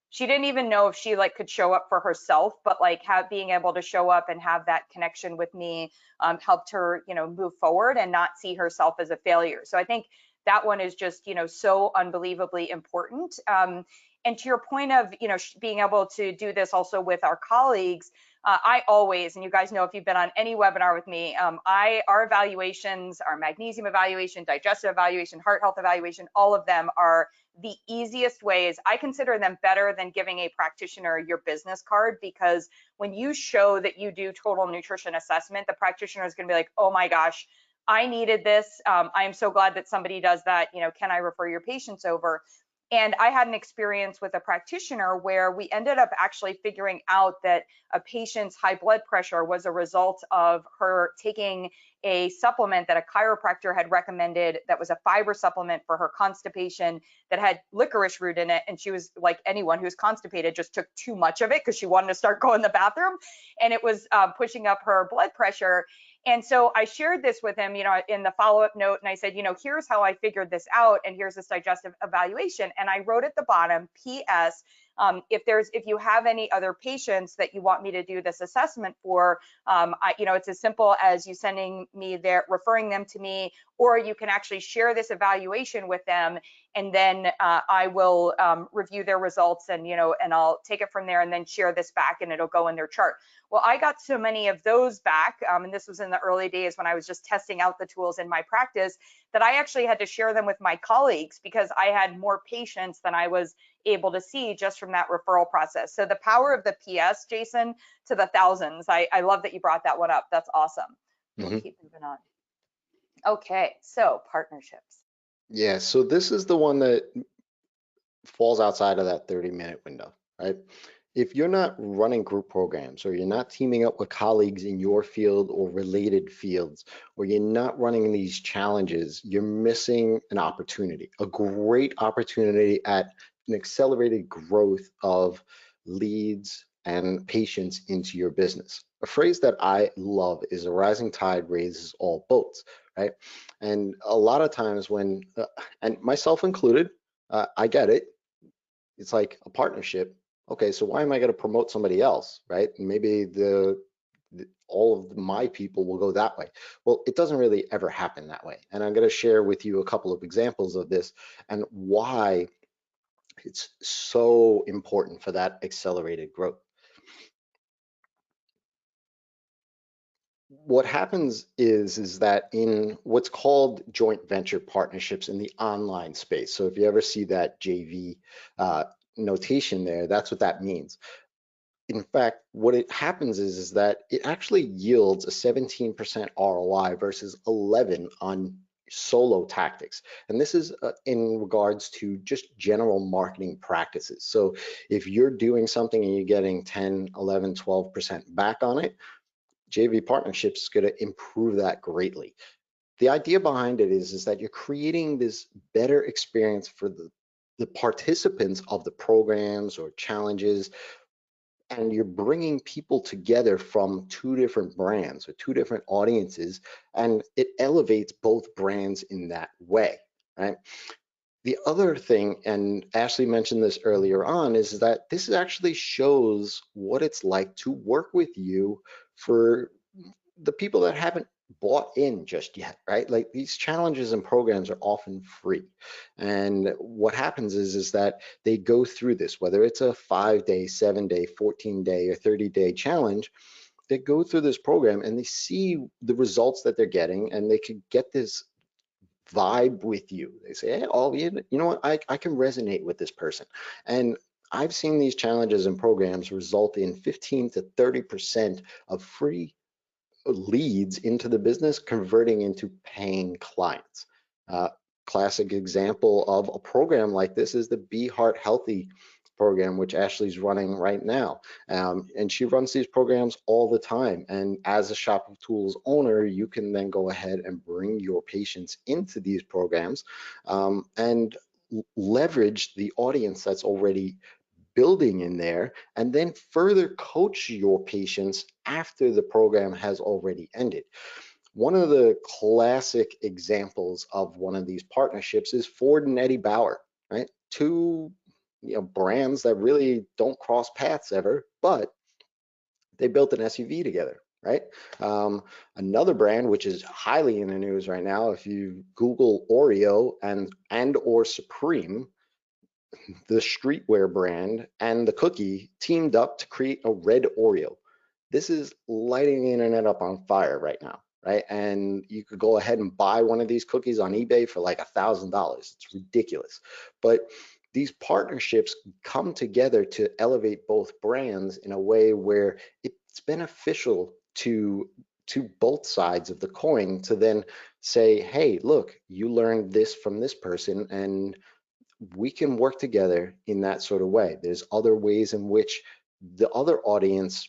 she didn't even know if she could show up for herself, but being able to show up and have that connection with me helped her, move forward and not see herself as a failure. So I think that one is just, so unbelievably important. And to your point of, being able to do this also with our colleagues, I always, and you guys know if you've been on any webinar with me, our evaluations, our magnesium evaluation, digestive evaluation, heart health evaluation, all of them are the easiest ways. I consider them better than giving a practitioner your business card, because when you show that you do total nutrition assessment, the practitioner is going to be like, oh my gosh, I needed this. I am so glad that somebody does that. Can I refer your patients over? And I had an experience with a practitioner where we ended up actually figuring out that a patient's high blood pressure was a result of her taking a supplement that a chiropractor had recommended that was a fiber supplement for her constipation that had licorice root in it. And she was, like anyone who's constipated, just took too much of it because she wanted to start going to the bathroom, and it was pushing up her blood pressure. And so I shared this with him, in the follow-up note, and I said, here's how I figured this out, and here's this digestive evaluation. And I wrote at the bottom, P.S. If you have any other patients that you want me to do this assessment for, it's as simple as you sending me referring them to me, or you can actually share this evaluation with them, and then I will review their results, and I'll take it from there, and then share this back, and it'll go in their chart. Well, I got so many of those back, and this was in the early days when I was just testing out the tools in my practice, that I actually had to share them with my colleagues because I had more patients than I was able to see just from that referral process. So the power of the PS, Jason, to the thousands. I love that you brought that one up. That's awesome. We'll keep moving on. Okay, so partnerships. Yeah, so this is the one that falls outside of that 30-minute window, right? If you're not running group programs, or you're not teaming up with colleagues in your field or related fields, or you're not running these challenges, you're missing an opportunity, a great opportunity at an accelerated growth of leads and patients into your business. A phrase that I love is a rising tide raises all boats, right? And a lot of times when, and myself included, I get it. It's like a partnership. Okay, so why am I going to promote somebody else, right? And maybe all of my people will go that way. Well, it doesn't really ever happen that way. And I'm going to share with you a couple of examples of this and why it's so important for that accelerated growth. What happens is that in what's called joint venture partnerships in the online space, so if you ever see that JV notation there, that's what that means. In fact, what it happens is that it actually yields a 17% ROI versus 11 on solo tactics. And this is in regards to just general marketing practices. So if you're doing something and you're getting 10, 11, 12% back on it, JV partnerships is going to improve that greatly. The idea behind it is that you're creating this better experience for the participants of the programs or challenges, and you're bringing people together from two different brands or two different audiences, and it elevates both brands in that way, right? The other thing, and Ashley mentioned this earlier on, is that this actually shows what it's like to work with you for the people that haven't bought in just yet, right? Like these challenges and programs are often free. And what happens is that they go through this, whether it's a 5-day, 7-day, 14-day, or 30-day challenge, they go through this program and they see the results that they're getting, and they could get this vibe with you. They say, hey, oh, you know what, I can resonate with this person. And I've seen these challenges and programs result in 15 to 30% of free leads into the business converting into paying clients. Classic example of a program like this is the Be Heart Healthy program, which Ashley's running right now. And she runs these programs all the time. And as a Shop of Tools owner, you can then go ahead and bring your patients into these programs and leverage the audience that's already building in there, and then further coach your patients after the program has already ended. One of the classic examples of one of these partnerships is Ford and Eddie Bauer, right? Two brands that really don't cross paths ever, but they built an SUV together, right? Another brand which is highly in the news right now, if you Google Oreo and or Supreme, the streetwear brand and the cookie teamed up to create a red Oreo. This is lighting the internet up on fire right now, right? And you could go ahead and buy one of these cookies on eBay for like $1,000. It's ridiculous. But these partnerships come together to elevate both brands in a way where it's beneficial to both sides of the coin to then say, hey, look, you learned this from this person, and we can work together in that sort of way. There's other ways in which the other audience,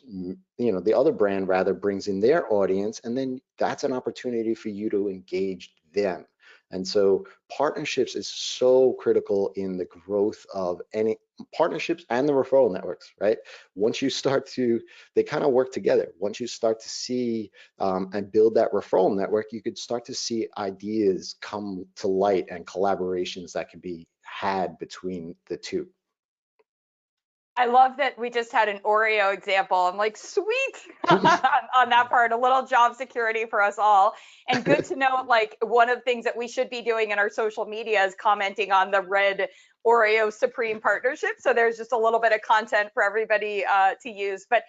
the other brand rather, brings in their audience, and then that's an opportunity for you to engage them. And so partnerships is so critical in the growth of any partnerships and the referral networks, right? Once you start to, they kind of work together. Once you start to see and build that referral network, you could start to see ideas come to light and collaborations that can be had between the two. I love that we just had an Oreo example. I'm like, sweet on that part, a little job security for us all. And good to know, like, one of the things that we should be doing in our social media is commenting on the red Oreo Supreme partnership. So there's just a little bit of content for everybody to use. But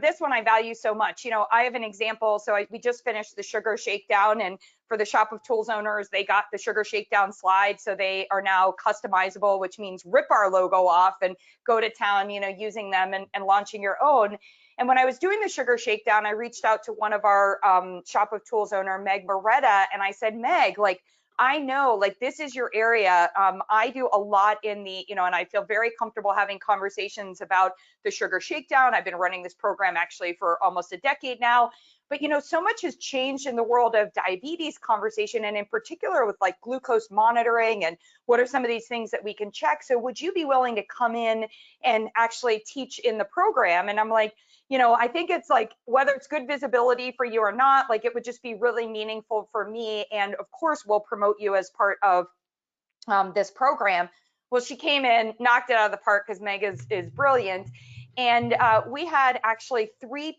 this one I value so much. I have an example. So we just finished the sugar shakedown, and for the Shop of Tools owners, they got the sugar shakedown slide. So they are now customizable, which means rip our logo off and go to town, using them and launching your own. And when I was doing the sugar shakedown, I reached out to one of our Shop of Tools owner, Meg Beretta, and I said, Meg, like, I know, like, this is your area. I do a lot in the, and I feel very comfortable having conversations about the sugar shakedown. I've been running this program actually for almost a decade now. But, so much has changed in the world of diabetes conversation, and in particular with like glucose monitoring and what are some of these things that we can check. So would you be willing to come in and actually teach in the program? And I'm like, I think it's like, whether it's good visibility for you or not, like, it would just be really meaningful for me. And of course, we'll promote you as part of this program. Well, she came in, knocked it out of the park, because Meg is brilliant. And we had actually three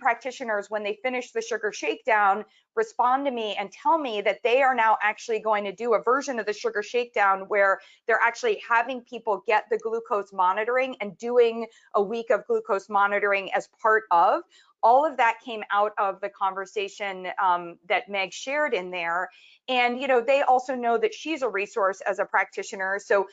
practitioners, when they finished the sugar shakedown, respond to me and tell me that they are now actually going to do a version of the sugar shakedown where they're actually having people get the glucose monitoring and doing a week of glucose monitoring as part of. All of that came out of the conversation that Meg shared in there. And, they also know that she's a resource as a practitioner. So,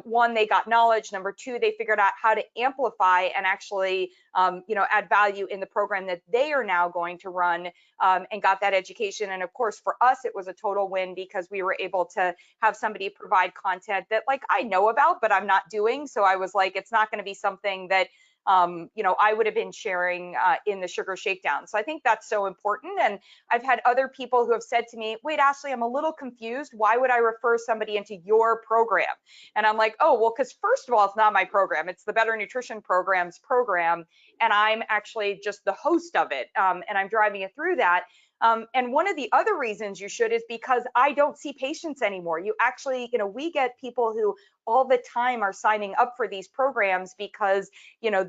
one, they got knowledge. Number two, they figured out how to amplify and actually, add value in the program that they are now going to run, and got that education. And of course, for us, it was a total win, because we were able to have somebody provide content that, like, I know about, but I'm not doing. So I was like, it's not going to be something that I would have been sharing in the sugar shakedown. So I think that's so important. And I've had other people who have said to me, wait, Ashley, I'm a little confused. Why would I refer somebody into your program? And I'm like, oh, well, because first of all, it's not my program. It's the Better Nutrition Program's program. And I'm actually just the host of it. And I'm driving it through that. And one of the other reasons you should is because I don't see patients anymore. You actually, we get people who all the time are signing up for these programs because,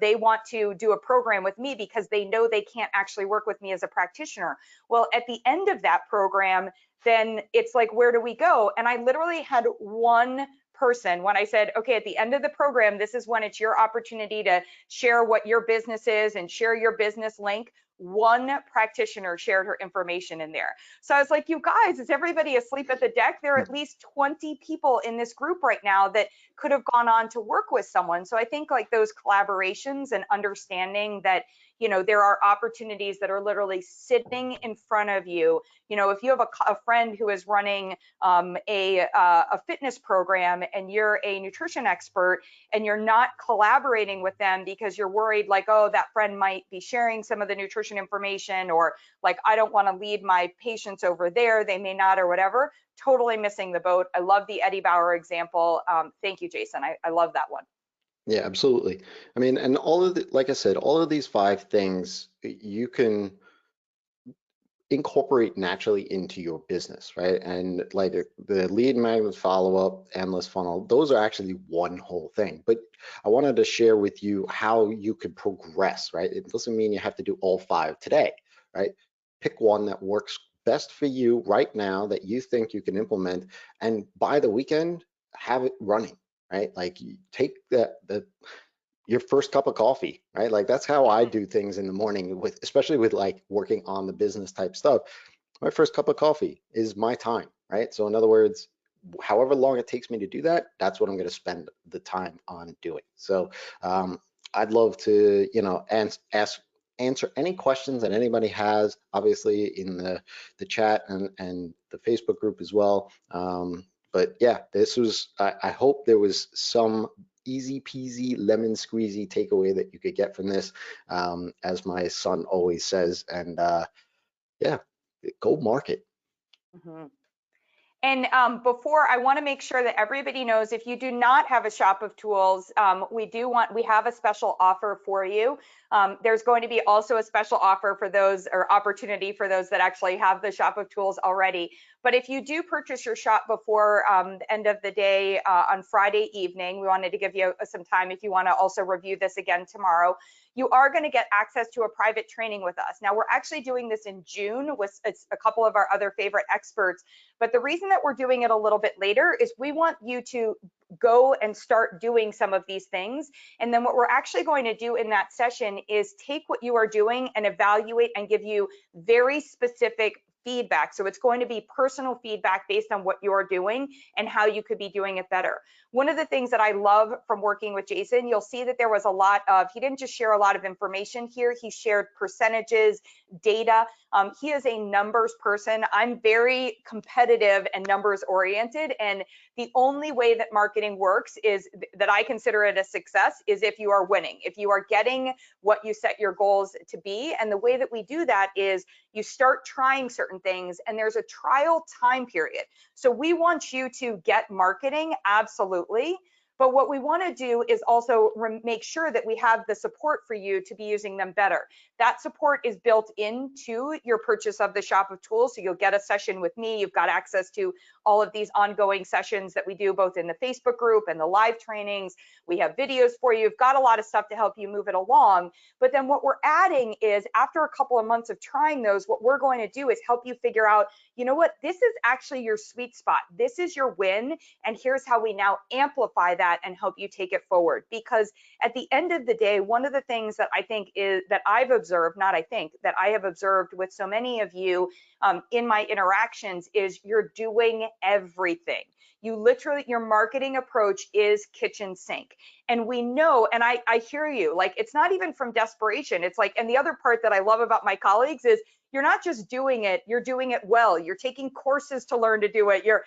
they want to do a program with me because they know they can't actually work with me as a practitioner. Well, at the end of that program, then it's like, where do we go? And I literally had one person when I said, okay, at the end of the program, this is when it's your opportunity to share what your business is and share your business link. One practitioner shared her information in there. So I was like, you guys, is everybody asleep at the deck? There are at least 20 people in this group right now that could have gone on to work with someone. So I think, like, those collaborations and understanding that, there are opportunities that are literally sitting in front of you. If you have a friend who is running a fitness program and you're a nutrition expert and you're not collaborating with them because you're worried, like, oh, that friend might be sharing some of the nutrition information, or like, I don't want to lead my patients over there, they may not, or whatever, totally missing the boat. I love the Eddie Bauer example. Thank you, Jason. I love that one. Yeah, absolutely. I mean, and like I said, all of these 5 things you can incorporate naturally into your business, right? And like the lead magnet, follow-up, endless funnel, those are actually one whole thing. But I wanted to share with you how you could progress, right? It doesn't mean you have to do all 5 today, right? Pick one that works best for you right now that you think you can implement, and by the weekend, have it running, right? Like, you take your first cup of coffee, right? Like, that's how I do things in the morning, especially with like working on the business type stuff. My first cup of coffee is my time, right? So in other words, however long it takes me to do that, that's what I'm going to spend the time on doing. So I'd love to, answer any questions that anybody has, obviously in the chat and the Facebook group as well. But yeah, this was, I hope there was some easy peasy lemon squeezy takeaway that you could get from this, as my son always says. And yeah, go market. Mhm. And before, I want to make sure that everybody knows, if you do not have a shop of tools, we have a special offer for you. There's going to be also a special offer for those, or opportunity for those that actually have the shop of tools already. But if you do purchase your shop before the end of the day on Friday evening, we wanted to give you some time if you want to also review this again tomorrow. You are going to get access to a private training with us. Now, we're actually doing this in June with a couple of our other favorite experts. But the reason that we're doing it a little bit later is we want you to go and start doing some of these things. And then what we're actually going to do in that session is take what you are doing and evaluate and give you very specific feedback. So it's going to be personal feedback based on what you're doing and how you could be doing it better. One of the things that I love from working with Jason, you'll see that there was a lot of, he didn't just share a lot of information here, he shared percentages, data. He is a numbers person. I'm very competitive and numbers oriented, and the only way that marketing works is that I consider it a success is if you are winning, if you are getting what you set your goals to be. And the way that we do that is you start trying certain things, and there's a trial time period. So we want you to get marketing, absolutely. But what we want to do is also make sure that we have the support for you to be using them better. That support is built into your purchase of the shop of tools. So you'll get a session with me. You've got access to all of these ongoing sessions that we do both in the Facebook group and the live trainings. We have videos for you. You've got a lot of stuff to help you move it along. But then what we're adding is, after a couple of months of trying those, what we're going to do is help you figure out, you know what, this is actually your sweet spot. This is your win. And here's how we now amplify that and help you take it forward. Because at the end of the day, one of the things that I think is that I've observed, not I think, that I have observed with so many of you in my interactions is you're doing everything. You literally, your marketing approach is kitchen sink. And we know, and I hear you, like, it's not even from desperation. It's like, and the other part that I love about my colleagues is you're not just doing it, you're doing it well. You're taking courses to learn to do it. You're,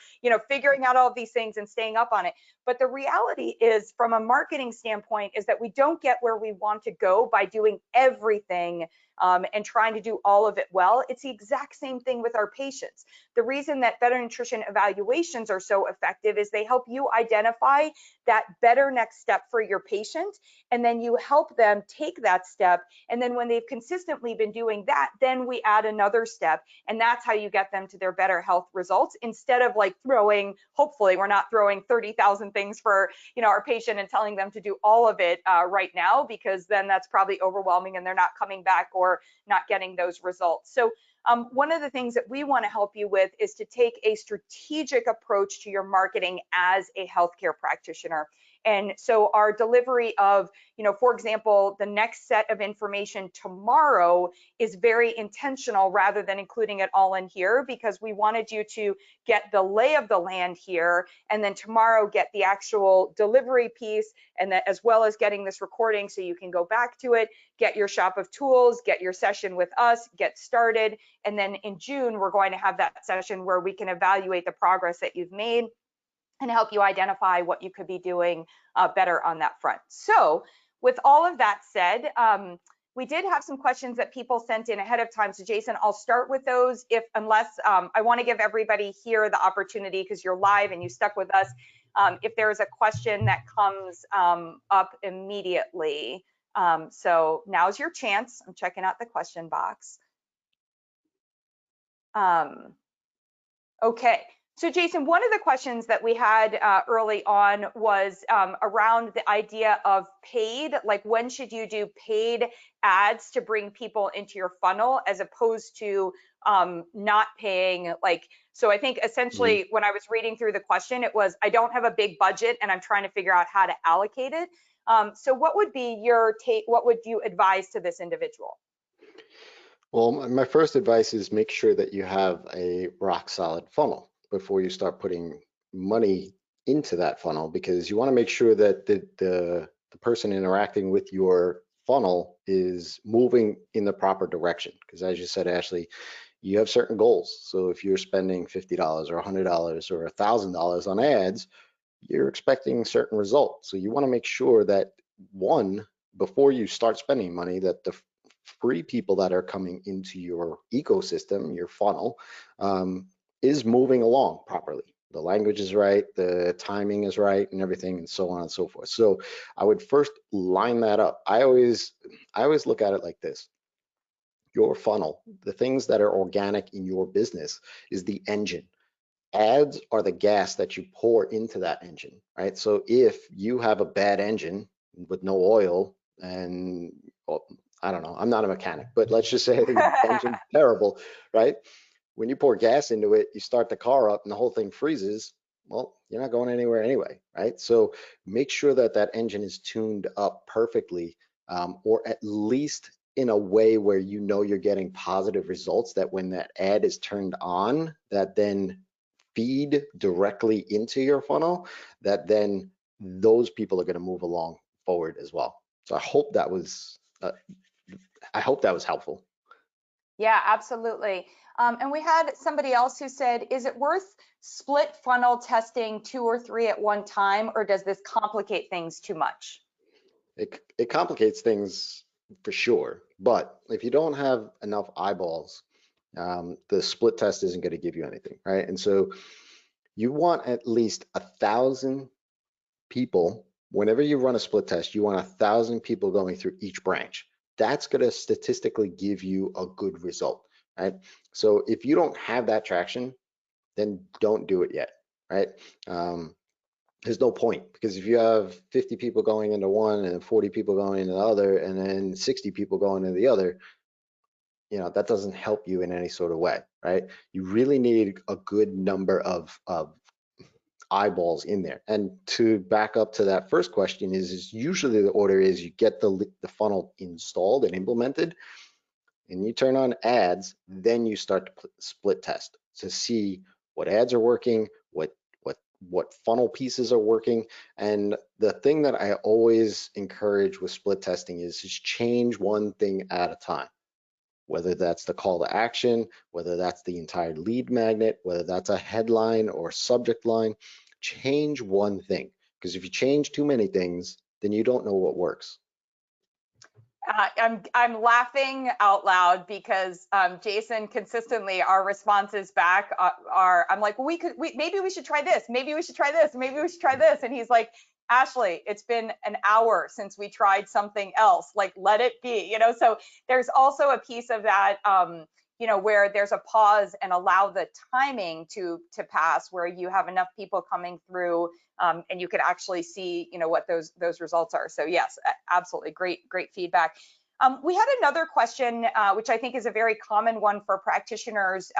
figuring out all of these things and staying up on it. But the reality is, from a marketing standpoint, is that we don't get where we want to go by doing everything and trying to do all of it well. It's the exact same thing with our patients. The reason that better nutrition evaluations are so effective is they help you identify that better next step for your patient, and then you help them take that step. And then when they've consistently been doing that, then we add another step, and that's how you get them to their better health results, instead of like throwing, hopefully we're not throwing 30,000 things for our patient and telling them to do all of it right now, because then that's probably overwhelming and they're not coming back or not getting those results. So one of the things that we want to help you with is to take a strategic approach to your marketing as a healthcare practitioner. And so our delivery of, for example, the next set of information tomorrow is very intentional, rather than including it all in here, because we wanted you to get the lay of the land here, and then tomorrow get the actual delivery piece, and that, as well as getting this recording so you can go back to it, get your shop of tools, get your session with us, get started. And then in June, we're going to have that session where we can evaluate the progress that you've made and help you identify what you could be doing better on that front. So with all of that said, we did have some questions that people sent in ahead of time. So Jason, I'll start with those, unless I want to give everybody here the opportunity, because you're live and you stuck with us, if there is a question that comes up immediately. So now's your chance. I'm checking out the question box. Okay. So Jason, one of the questions that we had early on was around the idea of paid, like when should you do paid ads to bring people into your funnel, as opposed to not paying, like, so I think essentially when I was reading through the question, it was, I don't have a big budget and I'm trying to figure out how to allocate it. So what would be your take? What would you advise to this individual? Well, my first advice is make sure that you have a rock solid funnel before you start putting money into that funnel, because you want to make sure that the person interacting with your funnel is moving in the proper direction. Because as you said, Ashley, you have certain goals. So if you're spending $50 or $100 or $1,000 on ads, you're expecting certain results. So you want to make sure that, one, before you start spending money, that the free people that are coming into your ecosystem, your funnel, is moving along properly. The language is right, the timing is right, and everything, and so on and so forth. So I would first line that up. I always look at it like this. Your funnel, the things that are organic in your business, is the engine. Ads are the gas that you pour into that engine, right? So if you have a bad engine with no oil and, well, I don't know, I'm not a mechanic, but let's just say the engine's terrible, right? When you pour gas into it, you start the car up and the whole thing freezes. Well, you're not going anywhere anyway, right? So make sure that that engine is tuned up perfectly, or at least in a way where you know you're getting positive results, that when that ad is turned on, that then feed directly into your funnel, that then those people are going to move along forward as well. So I hope that was helpful. Yeah, absolutely. And we had somebody else who said, is it worth split funnel testing 2 or 3 at one time, or does this complicate things too much? It complicates things for sure, but if you don't have enough eyeballs, the split test isn't going to give you anything, right? And so you want at least 1,000 people. Whenever you run a split test, you want 1,000 people going through each branch. That's going to statistically give you a good result, right? So if you don't have that traction, then don't do it yet, right? There's no point, because if you have 50 people going into one and 40 people going into the other and then 60 people going into the other, that doesn't help you in any sort of way, right? You really need a good number of eyeballs in there. And to back up to that first question is usually the order is you get the funnel installed and implemented, and you turn on ads, then you start to split test to see what ads are working, what funnel pieces are working. And the thing that I always encourage with split testing is just change one thing at a time. Whether that's the call to action, whether that's the entire lead magnet, whether that's a headline or subject line, change one thing. Because if you change too many things, then you don't know what works. I'm laughing out loud because Jason, consistently our responses back are I'm like, well, maybe we should try this, maybe we should try this, maybe we should try this, and he's like, Ashley, it's been an hour since we tried something else, like let it be, So there's also a piece of that, where there's a pause and allow the timing to pass, where you have enough people coming through, and you can actually see, what those results are. So yes, absolutely, great feedback. We had another question, which I think is a very common one for practitioners.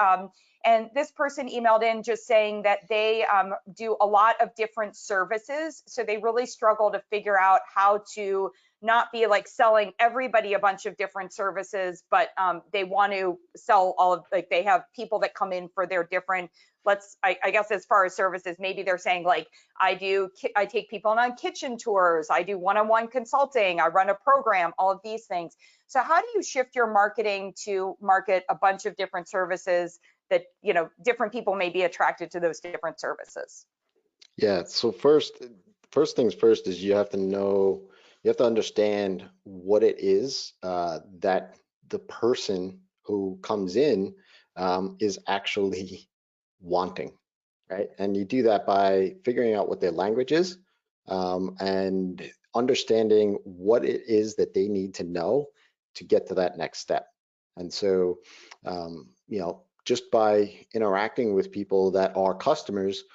And this person emailed in just saying that they do a lot of different services. So they really struggle to figure out how to not be like selling everybody a bunch of different services, but they want to sell all of, like, they have people that come in for their different, I guess as far as services, maybe they're saying like, I take people on kitchen tours, I do one-on-one consulting, I run a program, all of these things. So how do you shift your marketing to market a bunch of different services that, different people may be attracted to those different services? Yeah, so first things first is you have to understand what it is that the person who comes in is actually wanting, right? And you do that by figuring out what their language is, and understanding what it is that they need to know to get to that next step. And so, just by interacting with people that are customers,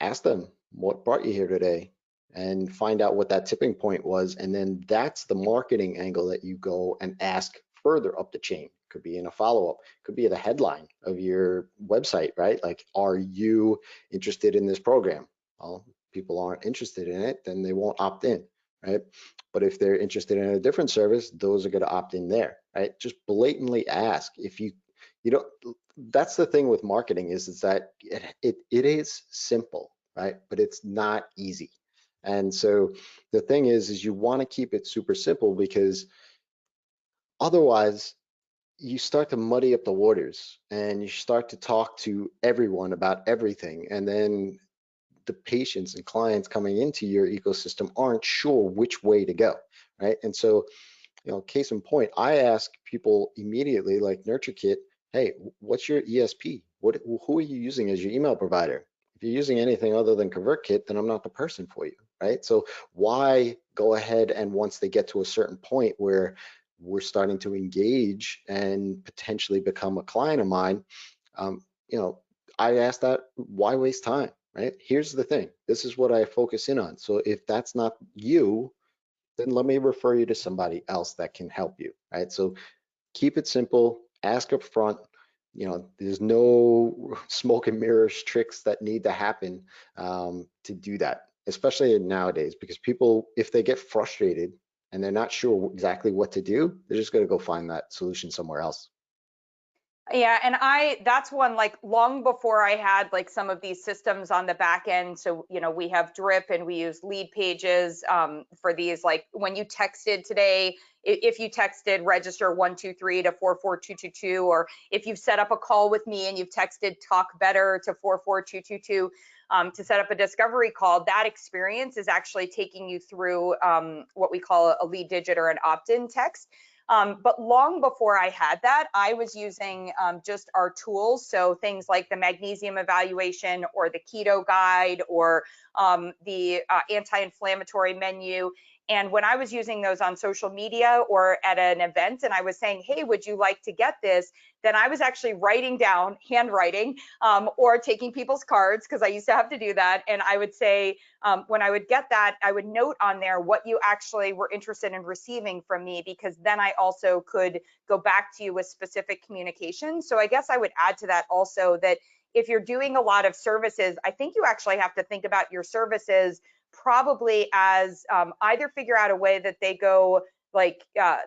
ask them what brought you here today and find out what that tipping point was. And then that's the marketing angle that you go and ask further up the chain. Could be in a follow-up, could be the headline of your website, right? Like, are you interested in this program? Well, people aren't interested in it, then they won't opt in, right? But if they're interested in a different service, those are going to opt in there, right? Just blatantly ask. If you don't, that's the thing with marketing is that it is simple, right? But it's not easy. And so the thing is you want to keep it super simple, because otherwise you start to muddy up the waters and you start to talk to everyone about everything. And then the patients and clients coming into your ecosystem aren't sure which way to go, right? And so, case in point, I ask people immediately, like NurtureKit, hey, what's your ESP? Who are you using as your email provider? If you're using anything other than ConvertKit, then I'm not the person for you, right? So why go ahead and once they get to a certain point where we're starting to engage and potentially become a client of mine, um, I ask that, why waste time, right? Here's the thing. This is what I focus in on. So if that's not you, then let me refer you to somebody else that can help you, right? So keep it simple, ask up front. There's no smoke and mirrors tricks that need to happen to do that, especially nowadays, because people, if they get frustrated and they're not sure exactly what to do, they're just going to go find that solution somewhere else. Yeah, and that's one, like, long before I had like some of these systems on the back end. So, we have Drip and we use Lead Pages for these, like when you texted today, if you texted register 123 to 44222, or if you've set up a call with me and you've texted talk better to 44222 to set up a discovery call, that experience is actually taking you through what we call a lead digit or an opt-in text. But long before I had that, I was using just our tools. So things like the magnesium evaluation or the keto guide or the anti-inflammatory menu. And when I was using those on social media or at an event and I was saying, hey, would you like to get this? Then I was actually writing down, handwriting, or taking people's cards, because I used to have to do that. And I would say, when I would get that, I would note on there what you actually were interested in receiving from me, because then I also could go back to you with specific communication. So I guess I would add to that also that if you're doing a lot of services, I think you actually have to think about your services probably as either figure out a way that they go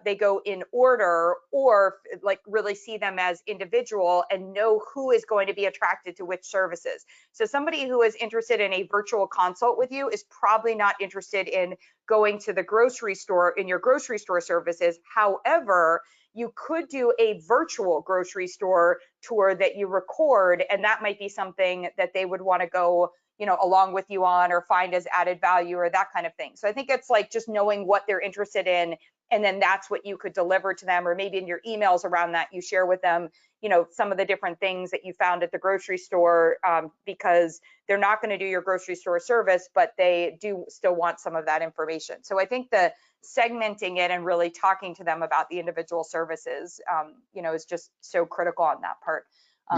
they go in order, or like really see them as individual and know who is going to be attracted to which services. So somebody who is interested in a virtual consult with you is probably not interested in going to the grocery store in your grocery store services. However, you could do a virtual grocery store tour that you record, and that might be something that they would want to go along with you on, or find as added value, or that kind of thing. So I think it's like just knowing what they're interested in, and then that's what you could deliver to them, or maybe in your emails around that, you share with them, some of the different things that you found at the grocery store, because they're not going to do your grocery store service, but they do still want some of that information. So I think the segmenting it and really talking to them about the individual services, is just so critical on that part.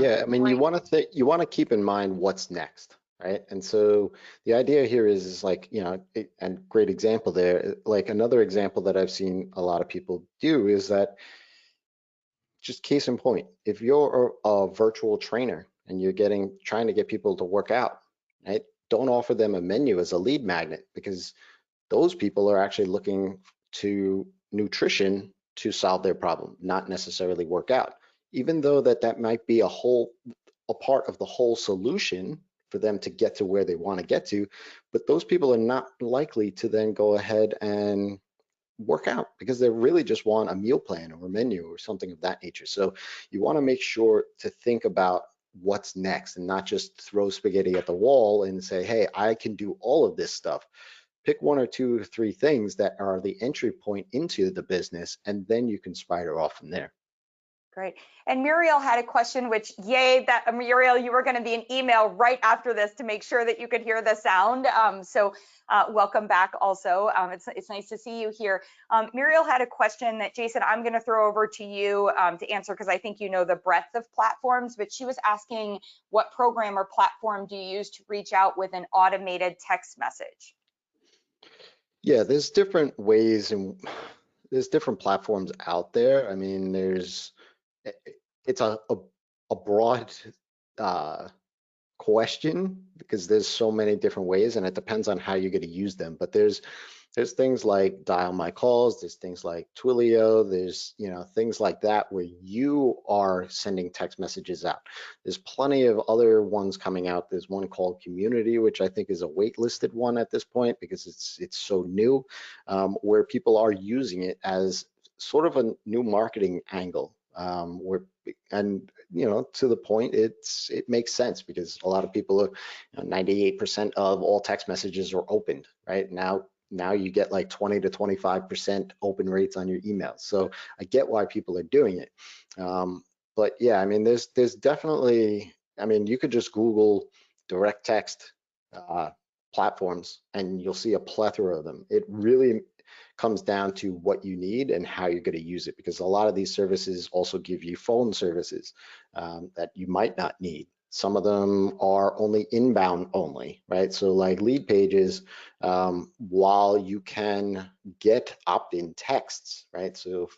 Yeah, I mean, you want to keep in mind what's next, right? And so the idea here is like, and great example there, like another example that I've seen a lot of people do is that, just case in point, if you're a virtual trainer and you're trying to get people to work out, right? Don't offer them a menu as a lead magnet, because those people are actually looking to nutrition to solve their problem, not necessarily work out. Even though that might be a part of the whole solution for them to get to where they want to get to, but those people are not likely to then go ahead and work out, because they really just want a meal plan or a menu or something of that nature. So you want to make sure to think about what's next and not just throw spaghetti at the wall and say, hey, I can do all of this stuff. Pick one or two or three things that are the entry point into the business, and then you can spider off from there. Great. And Muriel had a question, which, yay, that Muriel, you were going to be an email right after this to make sure that you could hear the sound. So welcome back also. It's nice to see you here. Muriel had a question that, Jason, I'm going to throw over to you to answer, because I think you know the breadth of platforms, but she was asking, what program or platform do you use to reach out with an automated text message? Yeah, there's different ways and there's different platforms out there. I mean, it's a broad question, because there's so many different ways and it depends on how you're going to use them. But there's things like Dial My Calls, there's things like Twilio, there's things like that where you are sending text messages out. There's plenty of other ones coming out. There's one called Community, which I think is a waitlisted one at this point because it's so new, where people are using it as sort of a new marketing angle. And to the point, it makes sense because a lot of people are, 98% of all text messages are opened, right? Now you get like 20 to 25% open rates on your emails. So I get why people are doing it. But yeah, I mean, there's definitely, I mean, you could just Google direct text platforms and you'll see a plethora of them. It really comes down to what you need and how you're going to use it, because a lot of these services also give you phone services that you might not need. Some of them are only inbound only, right? So like lead pages, while you can get opt-in texts, right? So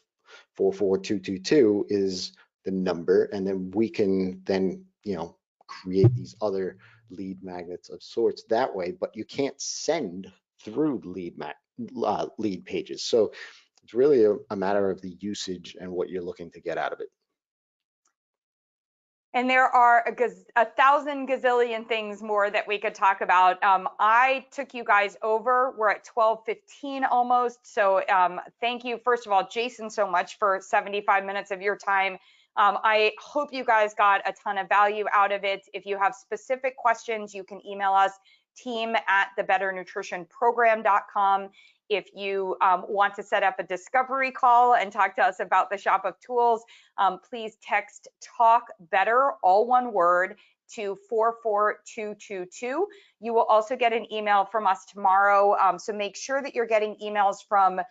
44222 is the number, and then we can then, create these other lead magnets of sorts that way, but you can't send through lead pages. So it's really a matter of the usage and what you're looking to get out of it. And there are a thousand gazillion things more that we could talk about. I took you guys over. We're at 12:15 almost. So thank you, first of all, Jason, so much for 75 minutes of your time. I hope you guys got a ton of value out of it. If you have specific questions, you can email us, team@thebetternnutritionprogram.com. If you want to set up a discovery call and talk to us about the shop of tools, please text talk better, all one word, to 44222. You will also get an email from us tomorrow. So make sure that you're getting emails from,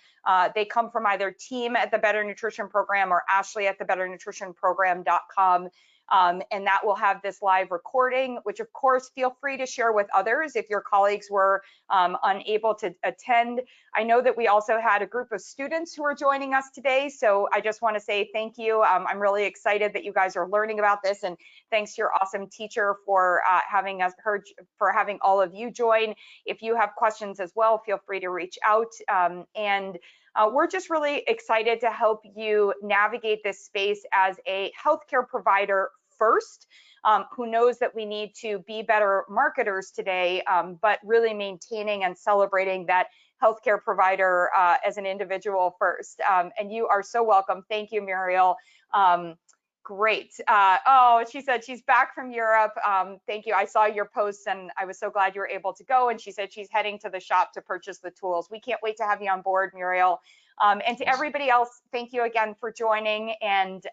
they come from either team at the Better Nutrition Program or Ashley at thebetternnutritionprogram.com. And that will have this live recording, which of course, feel free to share with others if your colleagues were unable to attend. I know that we also had a group of students who are joining us today, so I just want to say thank you. I'm really excited that you guys are learning about this, and thanks to your awesome teacher for having all of you join. If you have questions as well, feel free to reach out. We're just really excited to help you navigate this space as a healthcare provider first, who knows that we need to be better marketers today, but really maintaining and celebrating that healthcare provider as an individual first. And you are so welcome. Thank you, Muriel. Great. Oh, she said she's back from Europe. Thank you. I saw your posts and I was so glad you were able to go. And she said she's heading to the shop to purchase the tools. We can't wait to have you on board, Muriel. And to everybody else, thank you again for joining, and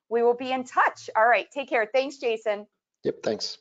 we will be in touch. All right, take care. Thanks, Jason. Yep, thanks.